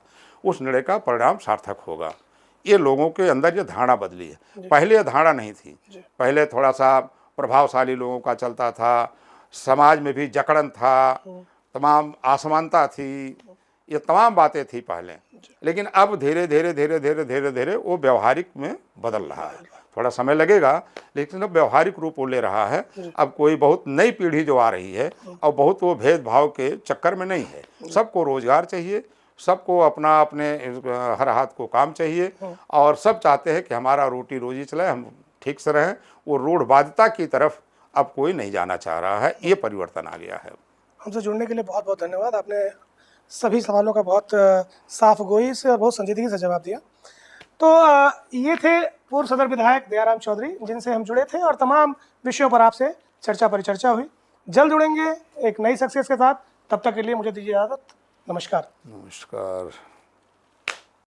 उस निर्णय का परिणाम सार्थक होगा। ये लोगों के अंदर ये धारणा बदली है। पहले ये धारणा नहीं थी। पहले थोड़ा सा प्रभावशाली लोगों का चलता था, समाज में भी जकड़न था, तमाम असमानता थी, ये तमाम बातें थी पहले। लेकिन अब धीरे धीरे धीरे धीरे धीरे धीरे वो व्यवहारिक में बदल रहा है। थोड़ा समय लगेगा, लेकिन अब व्यवहारिक रूप वो ले रहा है। अब कोई बहुत नई पीढ़ी जो आ रही है, और बहुत वो भेदभाव के चक्कर में नहीं है। सबको रोजगार चाहिए, सबको अपना अपने हर हाथ को काम चाहिए, और सब चाहते हैं कि हमारा रोटी रोजी चले, हम ठीक से रहें। वो रूढ़वादिता की तरफ अब कोई नहीं जाना चाह रहा है। ये परिवर्तन आ गया है। हमसे जुड़ने के लिए बहुत बहुत धन्यवाद। आपने सभी सवालों का बहुत साफ गोई से और बहुत संजीदगी से जवाब दिया। तो ये थे पूर्व सदर विधायक दयाराम चौधरी, जिनसे हम जुड़े थे और तमाम विषयों पर आपसे चर्चा परिचर्चा हुई। जल्द जुड़ेंगे एक नई शख्सियत के साथ। तब तक के लिए मुझे दीजिए इजाज़त। नमस्कार। नमस्कार।